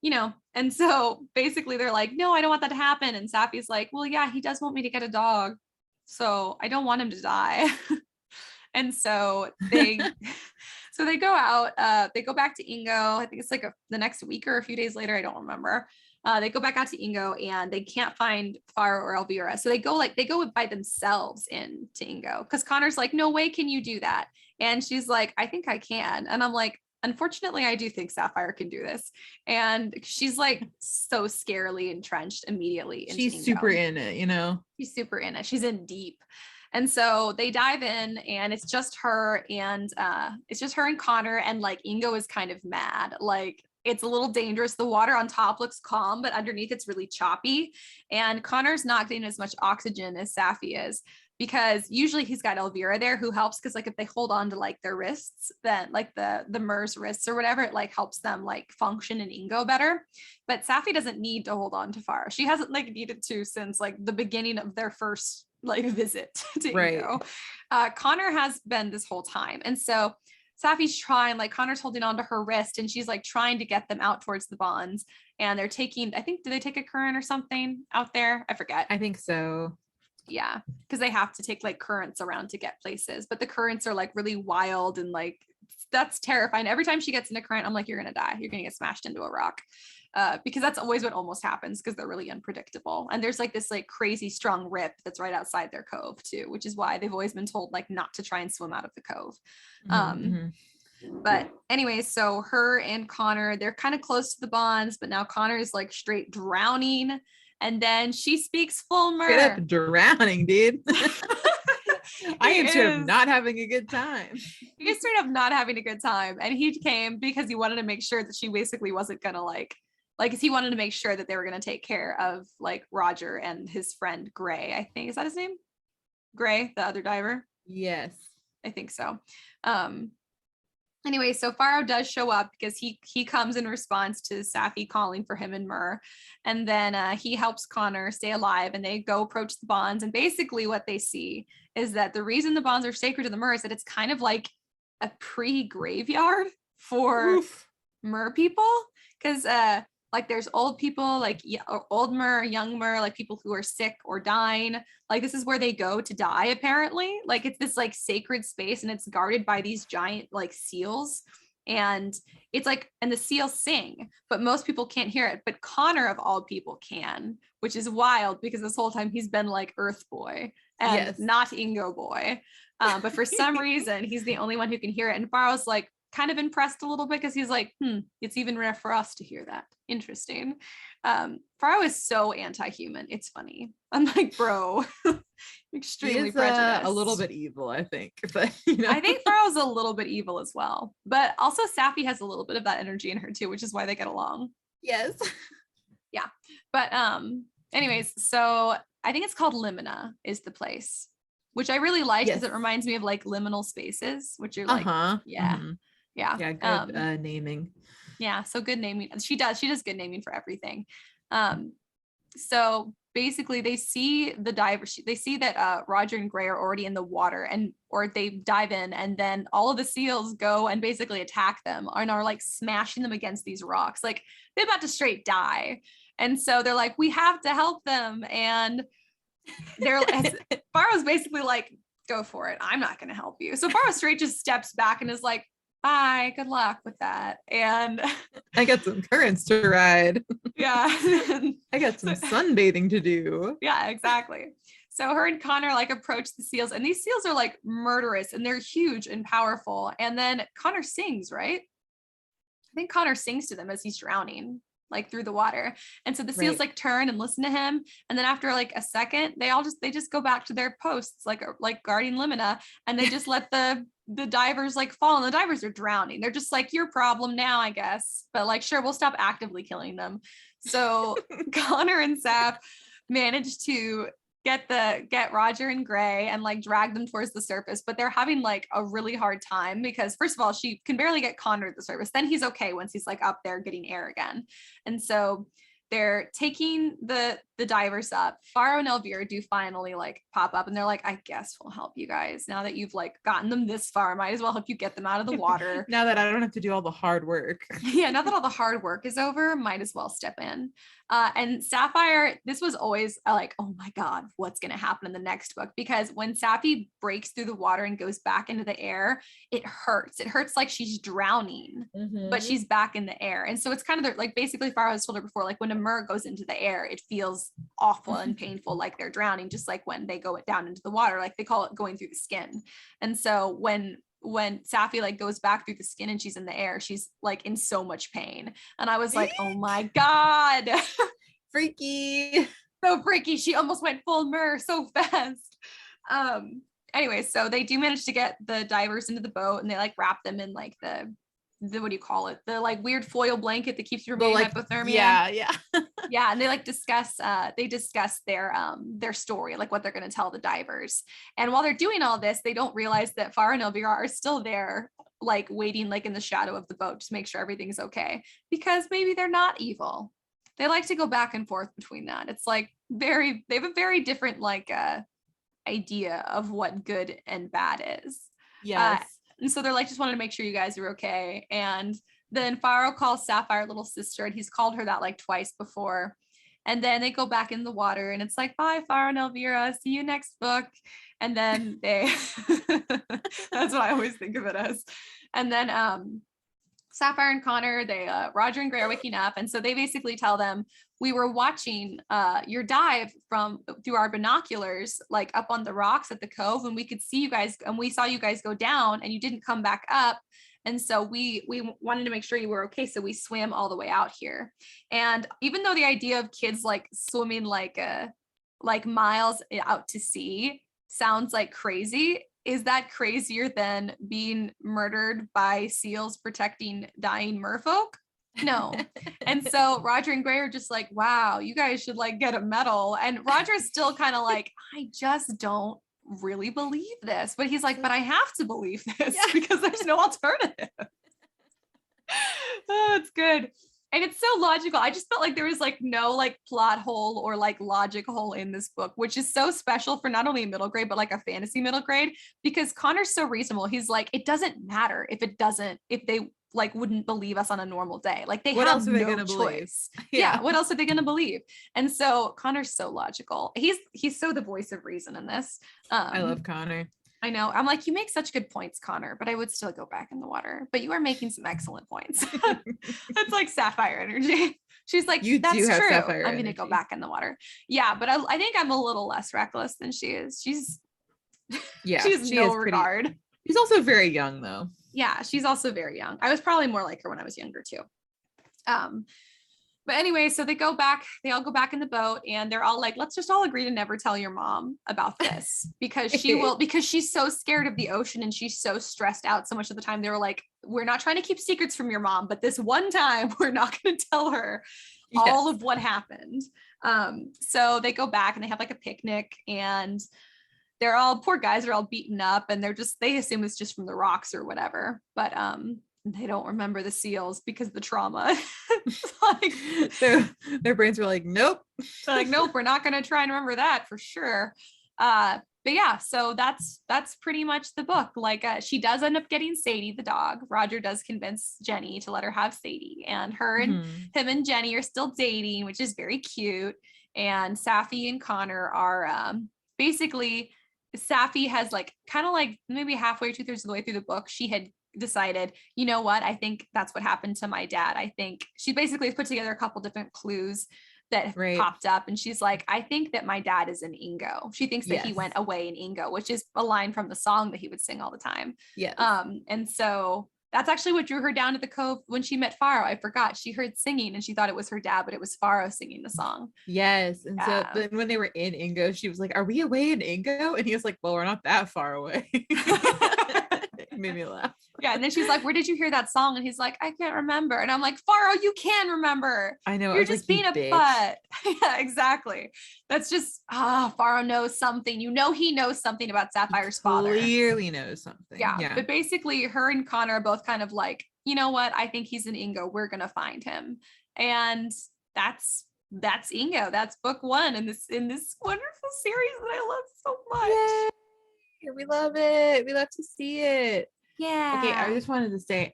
And so basically they're like, no, I don't want that to happen. And Safi's like, well, yeah, he does want me to get a dog. So I don't want him to die. And so they go out, they go back to Ingo. I think it's like the next week or a few days later. I don't remember. They go back out to Ingo and they can't find Faro or Elvira. So they go by themselves in to Ingo because Connor's like, no way can you do that. And she's like, I think I can. And I'm like, unfortunately, I do think Sapphire can do this. And she's like so scarily entrenched immediately. She's super in it, She's super in it. She's in deep. And so they dive in and it's just her and Connor, and like Ingo is kind of mad. Like it's a little dangerous. The water on top looks calm, but underneath it's really choppy. And Connor's not getting as much oxygen as Safi is, because usually he's got Elvira there who helps, because like if they hold on to like their wrists, then like the MERS wrists or whatever, it like helps them like function in Ingo better. But Safi doesn't need to hold on to Farah. She hasn't like needed to since like the beginning of their first like visit to Ingo. Connor has been this whole time. And so Safi's trying, like Connor's holding on to her wrist and she's like trying to get them out towards the bonds. And they're taking, I think, do they take a current or something out there? I forget. I think so. Yeah, because they have to take like currents around to get places, but the currents are like really wild and like that's terrifying. Every time she gets in a current, I'm like, you're gonna die. You're gonna get smashed into a rock. Because that's always what almost happens, because they're really unpredictable. And there's like this like crazy strong rip that's right outside their cove too, which is why they've always been told like not to try and swim out of the cove. But anyways, so her and Connor, they're kind of close to the bonds, but now Connor is like straight drowning. And then she speaks full mer. Straight up drowning, dude. I am straight up not having a good time. He is straight up not having a good time. And he came because he wanted to make sure that she basically wasn't gonna like he wanted to make sure that they were gonna take care of like Roger and his friend Gray. I think, is that his name? Gray, the other diver? Yes. I think so. Anyway, so Faro does show up because he comes in response to Safi calling for him and Mur. And then he helps Connor stay alive and they go approach the bonds. And basically what they see is that the reason the bonds are sacred to the Mur is that it's kind of like a pre-graveyard for Mur people. Because like there's old people, like old Mur, young Mur, like people who are sick or dying. Like this is where they go to die, apparently. Like it's this like sacred space and it's guarded by these giant like seals. And it's like, and the seals sing, but most people can't hear it. But Connor of all people can, which is wild because this whole time he's been like Earth Boy and not Ingo Boy. But for some reason, he's the only one who can hear it. And Faro's like kind of impressed a little bit because he's like, it's even rare for us to hear that. Interesting. Faro is so anti-human. It's funny. I'm like, bro, extremely prejudiced. A little bit evil, I think. But I think Faro's a little bit evil as well. But also Safi has a little bit of that energy in her too, which is why they get along. Yes. Yeah. But anyways, so I think it's called Limina is the place, which I really like because it reminds me of like liminal spaces, which are like, yeah, good naming. Yeah, so good naming. She does good naming for everything. So basically they see the divers, they see that Roger and Gray are already in the water or they dive in, and then all of the seals go and basically attack them and are like smashing them against these rocks. Like they're about to straight die. And so they're like, we have to help them. And they're Faro's basically like, go for it. I'm not going to help you. So Faro straight just steps back and is like, bye, good luck with that. And I got some currents to ride. Yeah. I got some sunbathing to do. Yeah, exactly. So her and Connor like approach the seals, and these seals are like murderous and they're huge and powerful. And then Connor sings, right? I think Connor sings to them as he's drowning, like through the water. And so the seals like turn and listen to him. And then after like a second, they just go back to their posts, like guarding Limina, and they just let the divers like fall, and the divers are drowning. They're just like, your problem now, I guess. But like, sure, we'll stop actively killing them. So Connor and Saf managed to get Roger and Gray and like drag them towards the surface, but they're having like a really hard time because first of all, she can barely get Connor to the surface. Then he's okay once he's like up there getting air again. And so they're taking the the divers up. Faro and Elvira do finally like pop up, and they're like, I guess we'll help you guys now that you've like gotten them this far. Might as well help you get them out of the water. Now that I don't have to do all the hard work. Yeah, now that all the hard work is over, might as well step in. And Sapphire, this was always like, oh my God, what's going to happen in the next book? Because when Sappy breaks through the water and goes back into the air, it hurts. It hurts like she's drowning, but she's back in the air. And so it's kind of like, basically Faro has told her before, like when a mer goes into the air, it feels awful and painful, like they're drowning, just like when they go down into the water, like they call it going through the skin. And so when Sappy like goes back through the skin and she's in the air, she's like in so much pain. And I was like, oh my God. Freaky. So freaky. She almost went full mer so fast. Anyway, so they do manage to get the divers into the boat, and they like wrap them in like the what do you call it? The like weird foil blanket that keeps you from getting hypothermia. Yeah. Yeah. And they like discuss their story, like what they're going to tell the divers. And while they're doing all this, they don't realize that Faro and Elvira are still there, like waiting like in the shadow of the boat to make sure everything's okay, because maybe they're not evil. They like to go back and forth between that. It's like they have a very different like idea of what good and bad is. Yes. And so they're like, just wanted to make sure you guys are okay. And then Faro calls Sapphire little sister, and he's called her that like twice before. And then they go back in the water, and it's like, bye, Faro and Elvira. See you next book. And then they, that's what I always think of it as. And then Sapphire and Connor, Roger and Gray are waking up. And so they basically tell them, we were watching your dive through our binoculars, like up on the rocks at the cove, and we could see you guys, and we saw you guys go down, and you didn't come back up. And so we wanted to make sure you were okay. So we swam all the way out here. And even though the idea of kids like swimming like miles out to sea sounds like crazy, is that crazier than being murdered by seals protecting dying merfolk? No. And so Roger and Gray are just like, wow, you guys should like get a medal. And Roger's still kind of like, I just don't really believe this. But he's like, but I have to believe this because there's no alternative. Oh, it's good. And it's so logical. I just felt like there was like no like plot hole or like logic hole in this book, which is so special for not only a middle grade, but like a fantasy middle grade, because Connor's so reasonable. He's like, it doesn't matter if they like wouldn't believe us on a normal day. Like they have no choice. Yeah. What else are they going to believe? And so Connor's so logical. He's so the voice of reason in this. I love Connor. I know. I'm like, you make such good points, Connor, but I would still go back in the water. But you are making some excellent points. That's like Sapphire energy. She's like, that's true. I'm going to go back in the water. Yeah, but I think I'm a little less reckless than she is. She has no regard. She's also very young, though. Yeah, she's also very young. I was probably more like her when I was younger too. But anyway, so they all go back in the boat, and they're all like, let's just all agree to never tell your mom about this because she's so scared of the ocean and she's so stressed out so much of the time. They were like, we're not trying to keep secrets from your mom, but this one time we're not going to tell her all of what happened. So they go back and they have like a picnic, and poor guys are all beaten up, and they assume it's just from the rocks or whatever. But they don't remember the seals because of the trauma. Like their brains were like, nope. They're like, nope, we're not going to try and remember that for sure. But yeah, so that's pretty much the book. Like she does end up getting Sadie, the dog. Roger does convince Jenny to let her have Sadie, and him and Jenny are still dating, which is very cute. And Sappy and Connor are basically, Sappy has like kind of like maybe halfway, 2/3 of the way through the book, she had decided, you know what, I think that's what happened to my dad. I think she basically put together a couple different clues that popped up, and she's like, I think that my dad is in Ingo. She thinks that he went away in Ingo, which is a line from the song that he would sing all the time. And so that's actually what drew her down to the cove when she met Faro. I forgot, she heard singing and she thought it was her dad, but it was Faro singing the song. Yes. And so then when they were in Ingo, she was like, are we away in Ingo? And he was like, well, we're not that far away. It made me laugh. Yeah. And then she's like, where did you hear that song? And he's like, I can't remember. And I'm like, Faro, you can remember. I know. You're just being a butt. Yeah, exactly. That's just, Faro knows something. You know, he knows something about Sapphire's father. Clearly knows something. Yeah. But basically her and Connor are both kind of like, you know what? I think he's in Ingo. We're going to find him. And that's that's Ingo. That's book 1 in this wonderful series that I love so much. Yay! We love it. We love to see it. Yeah. Okay, I just wanted to say,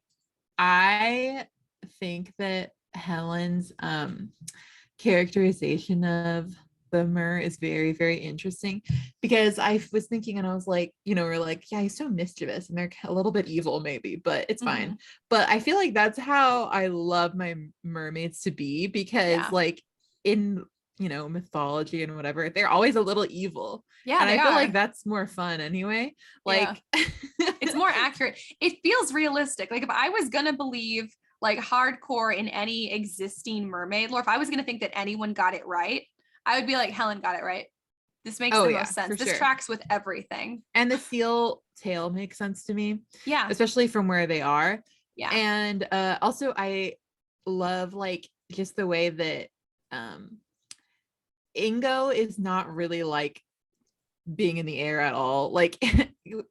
I think that Helen's characterization of the mer is very, very interesting, because I was thinking and I was like, we're like, yeah, he's so mischievous and they're a little bit evil maybe, but it's fine. But I feel like that's how I love my mermaids to be, because like in mythology and whatever, they're always a little evil. And I feel like that's more fun anyway. Like it's more accurate. It feels realistic. Like if I was gonna believe like hardcore in any existing mermaid lore, if I was gonna think that anyone got it right, I would be like, Helen got it right. This makes the most sense. This tracks with everything. And the seal tail makes sense to me. Yeah. Especially from where they are. Yeah. And also I love like just the way that Ingo is not really like being in the air at all. Like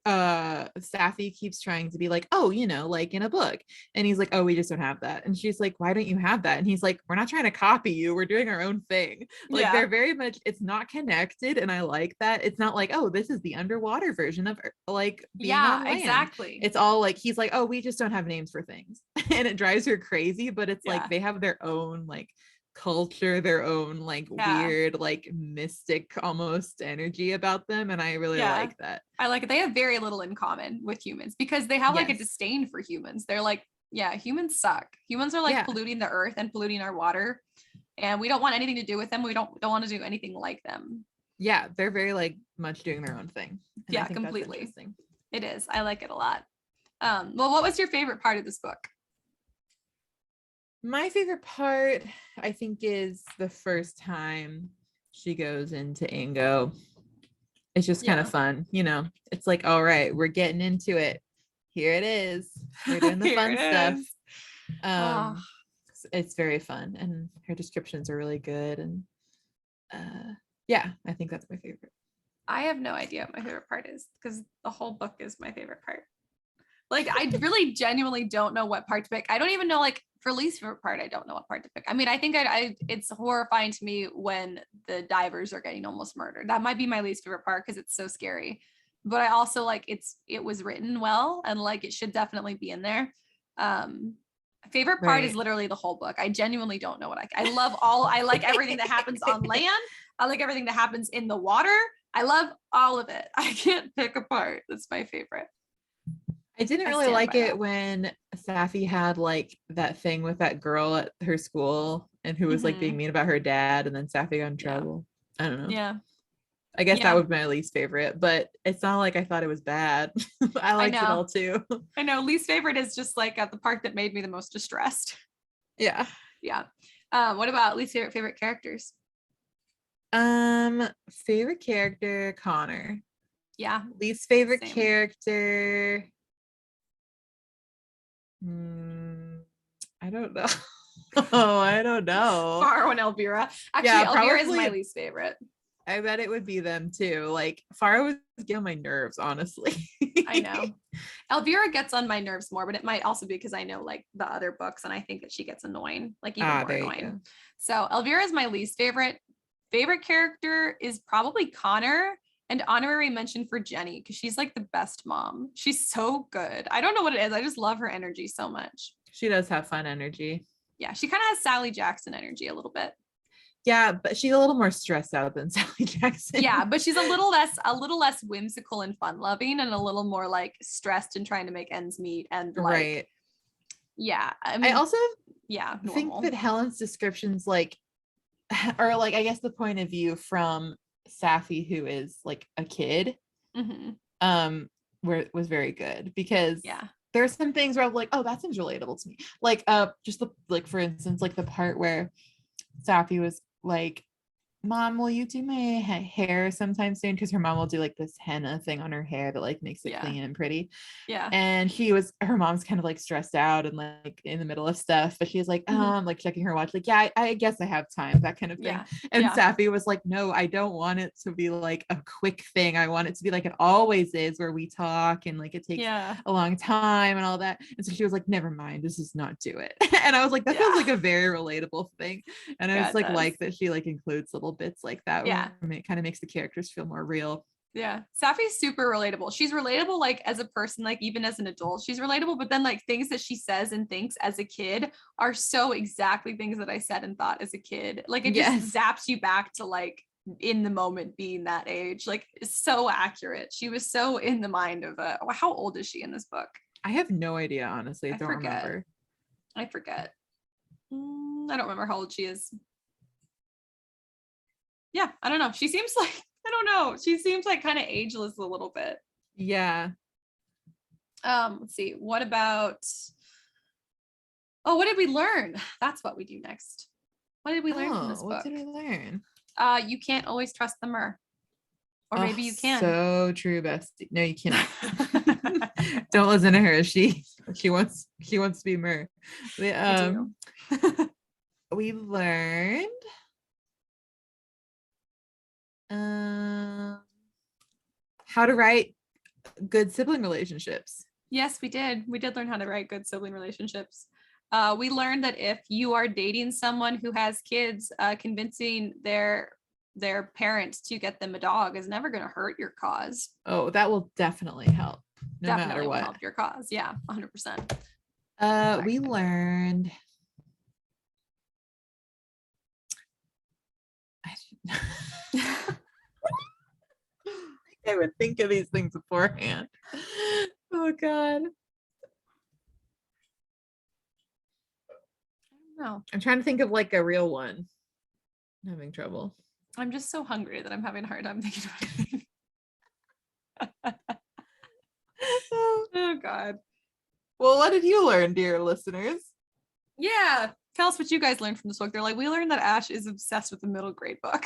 Safi keeps trying to be like, oh, like in a book, and he's like, oh, we just don't have that, and she's like, why don't you have that? And he's like, we're not trying to copy you, we're doing our own thing. Like they're very much, it's not connected, and I like that. It's not like, oh, this is the underwater version of like being on land. Exactly. It's all like, he's like, oh, we just don't have names for things. And it drives her crazy, but it's like they have their own like culture, their own like weird like mystic almost energy about them, and I really like that. I like it. They have very little in common with humans, because they have like a disdain for humans. They're like, humans suck. Humans are like polluting the earth and polluting our water, and we don't want anything to do with them. We don't want to do anything like them. They're very like much doing their own thing. And completely. It is. I like it a lot. Well, what was your favorite part of this book? My favorite part, I think, is the first time she goes into Ingo. It's just kind of fun, it's like, all right, we're getting into it. Here it is. We're doing the fun stuff. It's very fun, and her descriptions are really good. And I think that's my favorite. I have no idea what my favorite part is, because the whole book is my favorite part. Like, I really genuinely don't know what part to pick. I don't even know, like, for least favorite part, I don't know what part to pick. I mean, I think it's horrifying to me when the divers are getting almost murdered. That might be my least favorite part, because it's so scary. But I also like it was written well, and like it should definitely be in there. Favorite part is literally the whole book. I genuinely don't know what I like everything that happens on land. I like everything that happens in the water. I love all of it. I can't pick a part. That's my favorite. I didn't really like it when Safi had like that thing with that girl at her school, and who was like being mean about her dad, and then Safi got in trouble. I don't know. Yeah. I guess that would be my least favorite, but it's not like I thought it was bad. I liked it all too. I know. Least favorite is just like the part that made me the most distressed. Yeah. Yeah. What about least favorite characters? Favorite character, Connor. Yeah. Least favorite character. I don't know. I don't know. Faro and Elvira. Actually, Elvira is my least favorite. I bet it would be them too. Like, Faro would get on my nerves, honestly. I know. Elvira gets on my nerves more, but it might also be because I know like the other books, and I think that she gets annoying, like even more annoying. So Elvira is my least favorite. Favorite character is probably Connor, and honorary mention for Jenny, because she's like the best mom. She's so good. I don't know what it is. I just love her energy so much. She does have fun energy. Yeah, she kind of has Sally Jackson energy a little bit. Yeah, but she's a little more stressed out than Sally Jackson. Yeah, but she's a little less whimsical and fun loving, and a little more like stressed and trying to make ends meet, and like yeah. I mean, I also normal. think that Helen's descriptions like, or like, I guess the point of view from Safi, who is like a kid, where it was very good, because there's some things where I'm like, oh, that seems relatable to me. Like just the, like, for instance, like the part where Safi was like, Mom, will you do my hair sometime soon? Because her mom will do like this henna thing on her hair that like makes it clean and pretty. Yeah. And her mom's kind of like stressed out and like in the middle of stuff, but she's like, like checking her watch, like, yeah, I guess I have time, that kind of thing. Yeah. And Safi was like, no, I don't want it to be like a quick thing. I want it to be like it always is, where we talk and like it takes a long time and all that. And so she was like, never mind, this is not do it. And I was like, that feels like a very relatable thing. And I was like that she like includes little bits like that. Where it kind of makes the characters feel more real. Yeah, Safi's super relatable. She's relatable like as a person, like even as an adult, she's relatable, but then like things that she says and thinks as a kid are so exactly things that I said and thought as a kid. Like it just zaps you back to like in the moment being that age. Like it's so accurate. She was so in the mind of how old is she in this book? I have no idea, honestly. I don't remember. I forget. I don't remember how old she is. Yeah, I don't know. She seems like, I don't know. She seems like kind of ageless a little bit. Yeah. Let's see. What about, what did we learn? That's what we do next. What did we learn from this book? What did we learn? You can't always trust the mer. Or maybe you can. So true, bestie. No, you cannot. Don't listen to her. She wants to be mer. We learned how to write good sibling relationships. Yes, we did. We did learn how to write good sibling relationships. We learned that if you are dating someone who has kids, convincing their parents to get them a dog is never going to hurt your cause. Oh, that will definitely help. No matter what. Will help your cause. Yeah, 100%. We learned. I would think of these things beforehand. Oh God. I don't know. I'm trying to think of like a real one. I'm having trouble. I'm just so hungry that I'm having a hard time thinking about it. Oh God. Well, what did you learn, dear listeners? Yeah. Tell us what you guys learned from this book. They're like, we learned that Ash is obsessed with the middle grade book.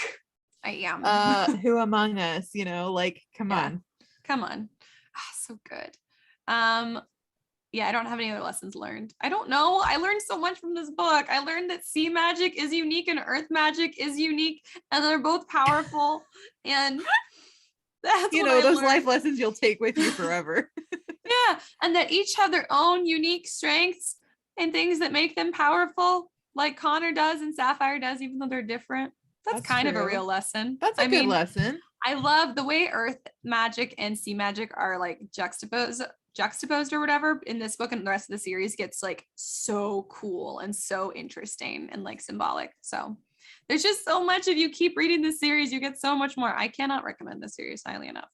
I am. Who among us, like, come on. So good. Yeah, I don't have any other lessons learned. I don't know. I learned so much from this book. I learned that sea magic is unique and earth magic is unique, and they're both powerful. And that's those life lessons you'll take with you forever. Yeah, and that each have their own unique strengths and things that make them powerful, like Connor does and Sapphire does, even though they're different. That's kind of a real lesson. That's a good lesson. I love the way earth magic and sea magic are like juxtaposed or whatever in this book, and the rest of the series gets like so cool and so interesting and like symbolic. So there's just so much. If you keep reading this series, you get so much more. I cannot recommend this series highly enough.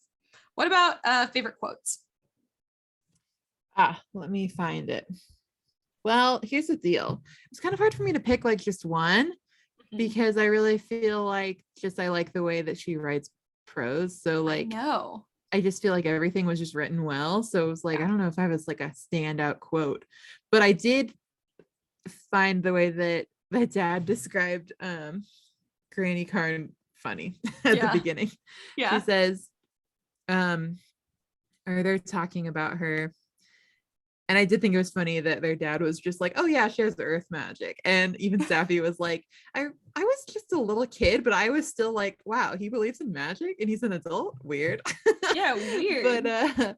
What about favorite quotes? Let me find it. Well, here's the deal. It's kind of hard for me to pick like just one, because I really feel like I like the way that she writes prose. So like, I just feel like everything was just written well. So it was like, I don't know if I was like a standout quote, but I did find the way that Dad described Granny Carn funny at the beginning. Yeah. She says, or they're talking about her. And I did think it was funny that their dad was just like, oh yeah, she has the earth magic. And even Safi was like, I was just a little kid, but I was still like, wow, he believes in magic and he's an adult? Weird. Yeah, weird. But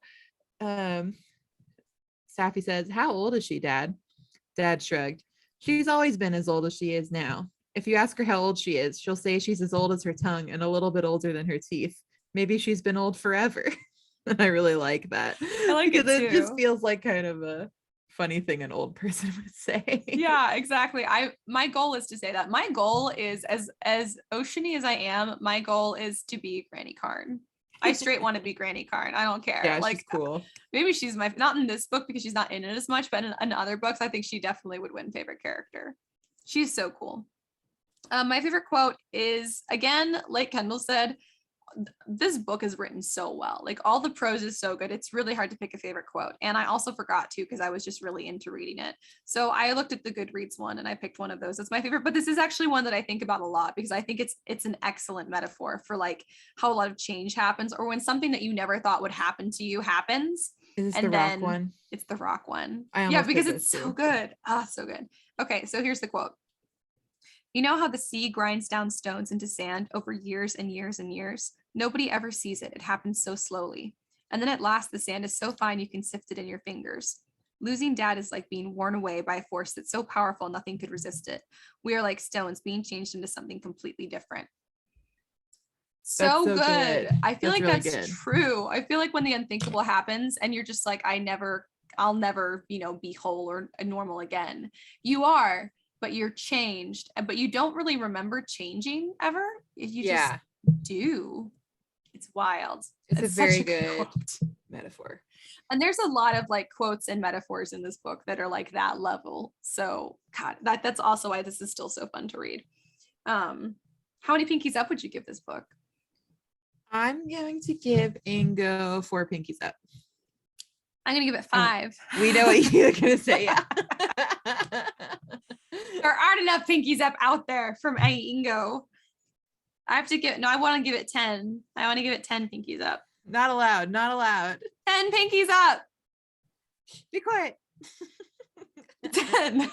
Safi says, how old is she, Dad? Dad shrugged. She's always been as old as she is now. If you ask her how old she is, she'll say she's as old as her tongue and a little bit older than her teeth. Maybe she's been old forever. And I really like that. I like it too. It just feels like kind of a funny thing an old person would say. Yeah, exactly. My goal is to say that. My goal is, as oceany as I am, my goal is to be Granny Carn. I straight want to be Granny Carn. I don't care. Yeah, like, she's cool. Maybe she's not in this book because she's not in it as much, but in other books, I think she definitely would win favorite character. She's so cool. My favorite quote is, again, like Kendall said, this book is written so well. Like all the prose is so good. It's really hard to pick a favorite quote. And I also forgot to, because I was just really into reading it. So I looked at the Goodreads one and I picked one of those. It's my favorite, but this is actually one that I think about a lot, because I think it's an excellent metaphor for like how a lot of change happens, or when something that you never thought would happen to you happens. Is this the rock one? It's the rock one. Yeah, because it's so good. So good. Okay, so here's the quote. You know how the sea grinds down stones into sand over years and years and years? Nobody ever sees it. It happens so slowly. And then at last, the sand is so fine you can sift it in your fingers. Losing Dad is like being worn away by a force that's so powerful nothing could resist it. We are like stones being changed into something completely different. So good. I feel like that's true. I feel like when the unthinkable happens and you're just like, I'll never, be whole or normal again. You are, but you're changed, but you don't really remember changing ever. You just do. It's wild. It's a very good metaphor. And there's a lot of like quotes and metaphors in this book that are like that level. So God, that's also why this is still so fun to read. How many pinkies up would you give this book? I'm going to give Ingo 4 pinkies up. I'm going to give it 5. We know what you're going to say. Yeah. There aren't enough pinkies up out there from Ingo. I want to give it 10. I want to give it 10 pinkies up. Not allowed. 10 pinkies up. Be quiet. 10.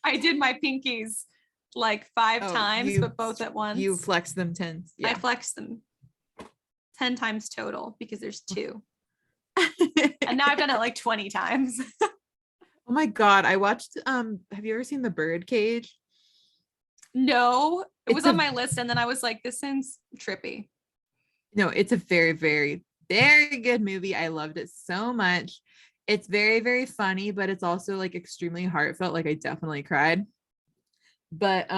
I did my pinkies like 5 times, but both at once. You flex them 10. Yeah. I flexed them 10 times total because there's 2. And now I've done it like 20 times. Oh my God. I watched, have you ever seen The Birdcage? No, it was on my list. And then I was like, this sounds trippy. No, it's a very, very, very good movie. I loved it so much. It's very, very funny, but it's also like extremely heartfelt. Like I definitely cried. But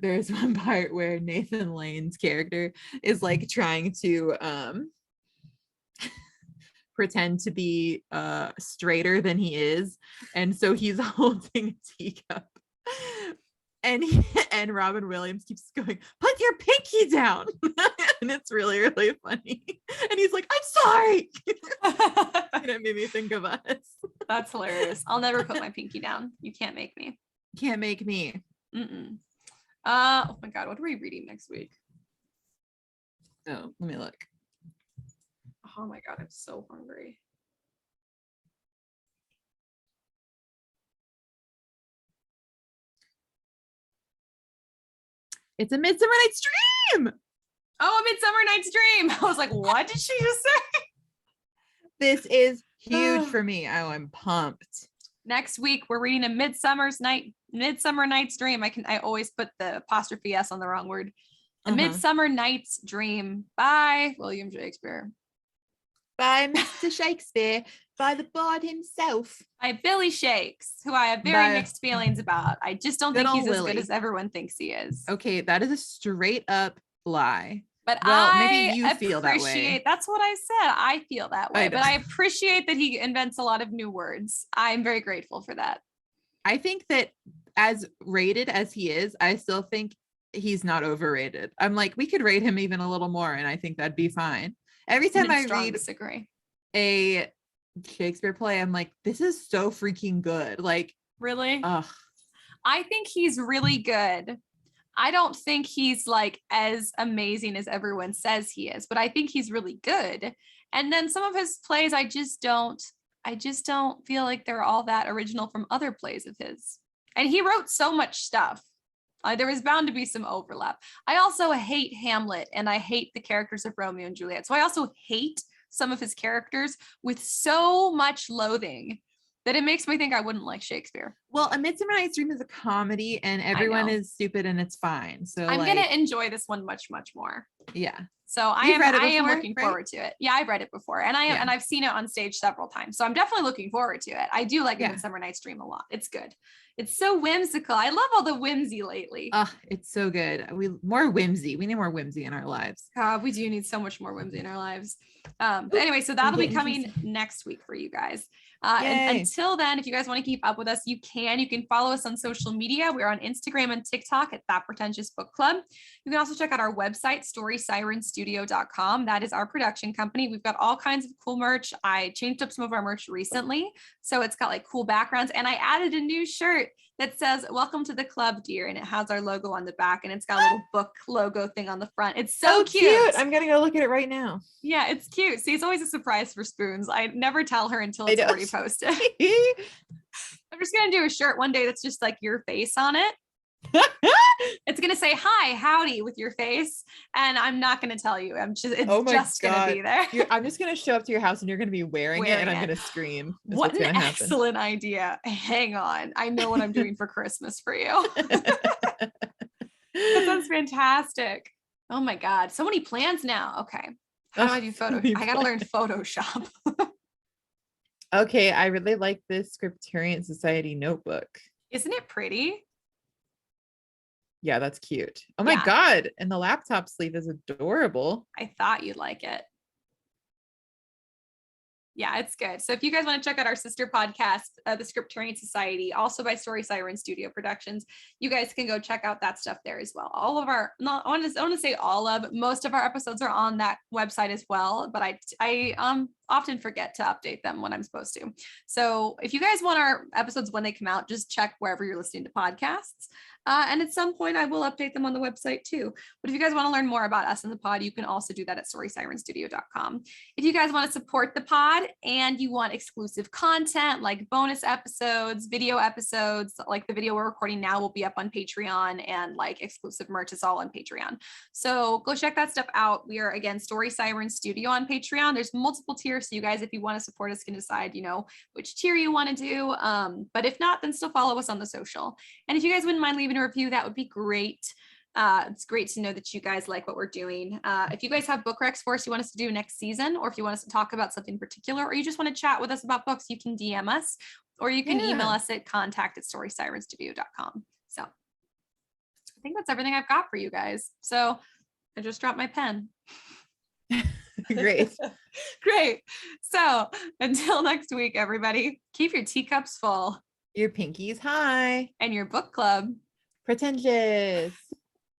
there's one part where Nathan Lane's character is like trying to pretend to be straighter than he is, and so he's holding a teacup, and Robin Williams keeps going, put your pinky down. And it's really, really funny, and he's like, I'm sorry. And it made me think of us. That's hilarious. I'll never put my pinky down. You can't make me. Mm-mm. Oh my God, what are we reading next week? Oh, let me look. Oh my God, I'm so hungry. It's A Midsummer Night's Dream. Oh, A Midsummer Night's Dream. I was like, what did she just say? This is huge for me. Oh, I'm pumped. Next week, we're reading A Midsummer Night's Dream. I always put the apostrophe S on the wrong word. A Midsummer Night's Dream by William Shakespeare. By Mr. Shakespeare, by the bard himself. By Billy Shakes, who I have very mixed feelings about. I just don't think he's as good as everyone thinks he is. Okay, that is a straight up lie. But maybe you feel that way. That's what I said. I feel that way. But I appreciate that he invents a lot of new words. I'm very grateful for that. I think that as rated as he is, I still think he's not overrated. I'm like, we could rate him even a little more, and I think that'd be fine. Every time I read a Shakespeare play, I'm like, this is so freaking good. Like, really? I think he's really good. I don't think he's like as amazing as everyone says he is, but I think he's really good. And then some of his plays, I just don't feel like they're all that original from other plays of his. And he wrote so much stuff. There was bound to be some overlap. I also hate Hamlet, and I hate the characters of Romeo and Juliet. So I also hate some of his characters with so much loathing that it makes me think I wouldn't like Shakespeare. Well, A Midsummer Night's Dream is a comedy, and everyone is stupid, and it's fine. So I'm gonna enjoy this one much, much more. Yeah. So I am looking forward to it. Yeah, I've read it before, and I've seen it on stage several times. So I'm definitely looking forward to it. I do like A Midsummer Night's Dream a lot. It's good. It's so whimsical. I love all the whimsy lately. It's so good. More whimsy. We need more whimsy in our lives. We do need so much more whimsy in our lives. But anyway, so that'll be coming next week for you guys. And until then, if you guys want to keep up with us, you can follow us on social media. We're on Instagram and TikTok at That Pretentious Book Club. You can also check out our website, StorySirenStudio.com. That is our production company. We've got all kinds of cool merch. I changed up some of our merch recently, so it's got like cool backgrounds, and I added a new shirt that says "Welcome to the club, dear," and it has our logo on the back, and it's got a little book logo thing on the front. It's so cute. I'm gonna go look at it right now. Yeah, it's cute. See, it's always a surprise for Spoons. I never tell her until it's already posted. I'm just gonna do a shirt one day that's just like your face on it. It's gonna say hi, howdy with your face, and I'm not gonna tell you. It's just gonna be there. I'm just gonna show up to your house and you're gonna be wearing it, and I'm gonna scream. What an excellent idea. Hang on, I know what I'm doing for Christmas for you. That sounds fantastic. Oh my god, so many plans now. Okay, how do I do photo? I gotta learn Photoshop. Okay, I really like this Scriptarian Society notebook. Isn't it pretty? Yeah, that's cute. Oh my god, and the laptop sleeve is adorable. I thought you'd like it. Yeah, it's good. So if you guys want to check out our sister podcast, the Scriptarian Society, also by Story Siren Studio Productions, you guys can go check out that stuff there as well. All of our, I want to say most of our episodes are on that website as well, but I often forget to update them when I'm supposed to. So if you guys want our episodes when they come out, just check wherever you're listening to podcasts. And at some point I will update them on the website too. But if you guys want to learn more about us in the pod, you can also do that at StorySirenStudio.com. If you guys want to support the pod and you want exclusive content like bonus episodes, video episodes, like the video we're recording now will be up on Patreon, and like exclusive merch is all on Patreon. So go check that stuff out. We are again Story Siren Studio on Patreon. There's multiple tiers. So you guys, if you want to support us, can decide, which tier you want to do. But if not, then still follow us on the social. And if you guys wouldn't mind leaving a review, that would be great. It's great to know that you guys like what we're doing. If you guys have book recs for us you want us to do next season, or if you want us to talk about something particular, or you just want to chat with us about books, you can DM us, or you can email us at contact@StorySirenStudio.com. So I think that's everything I've got for you guys. So I just dropped my pen. Great. Great. So until next week, everybody, keep your teacups full, your pinkies high, and your book club pretentious.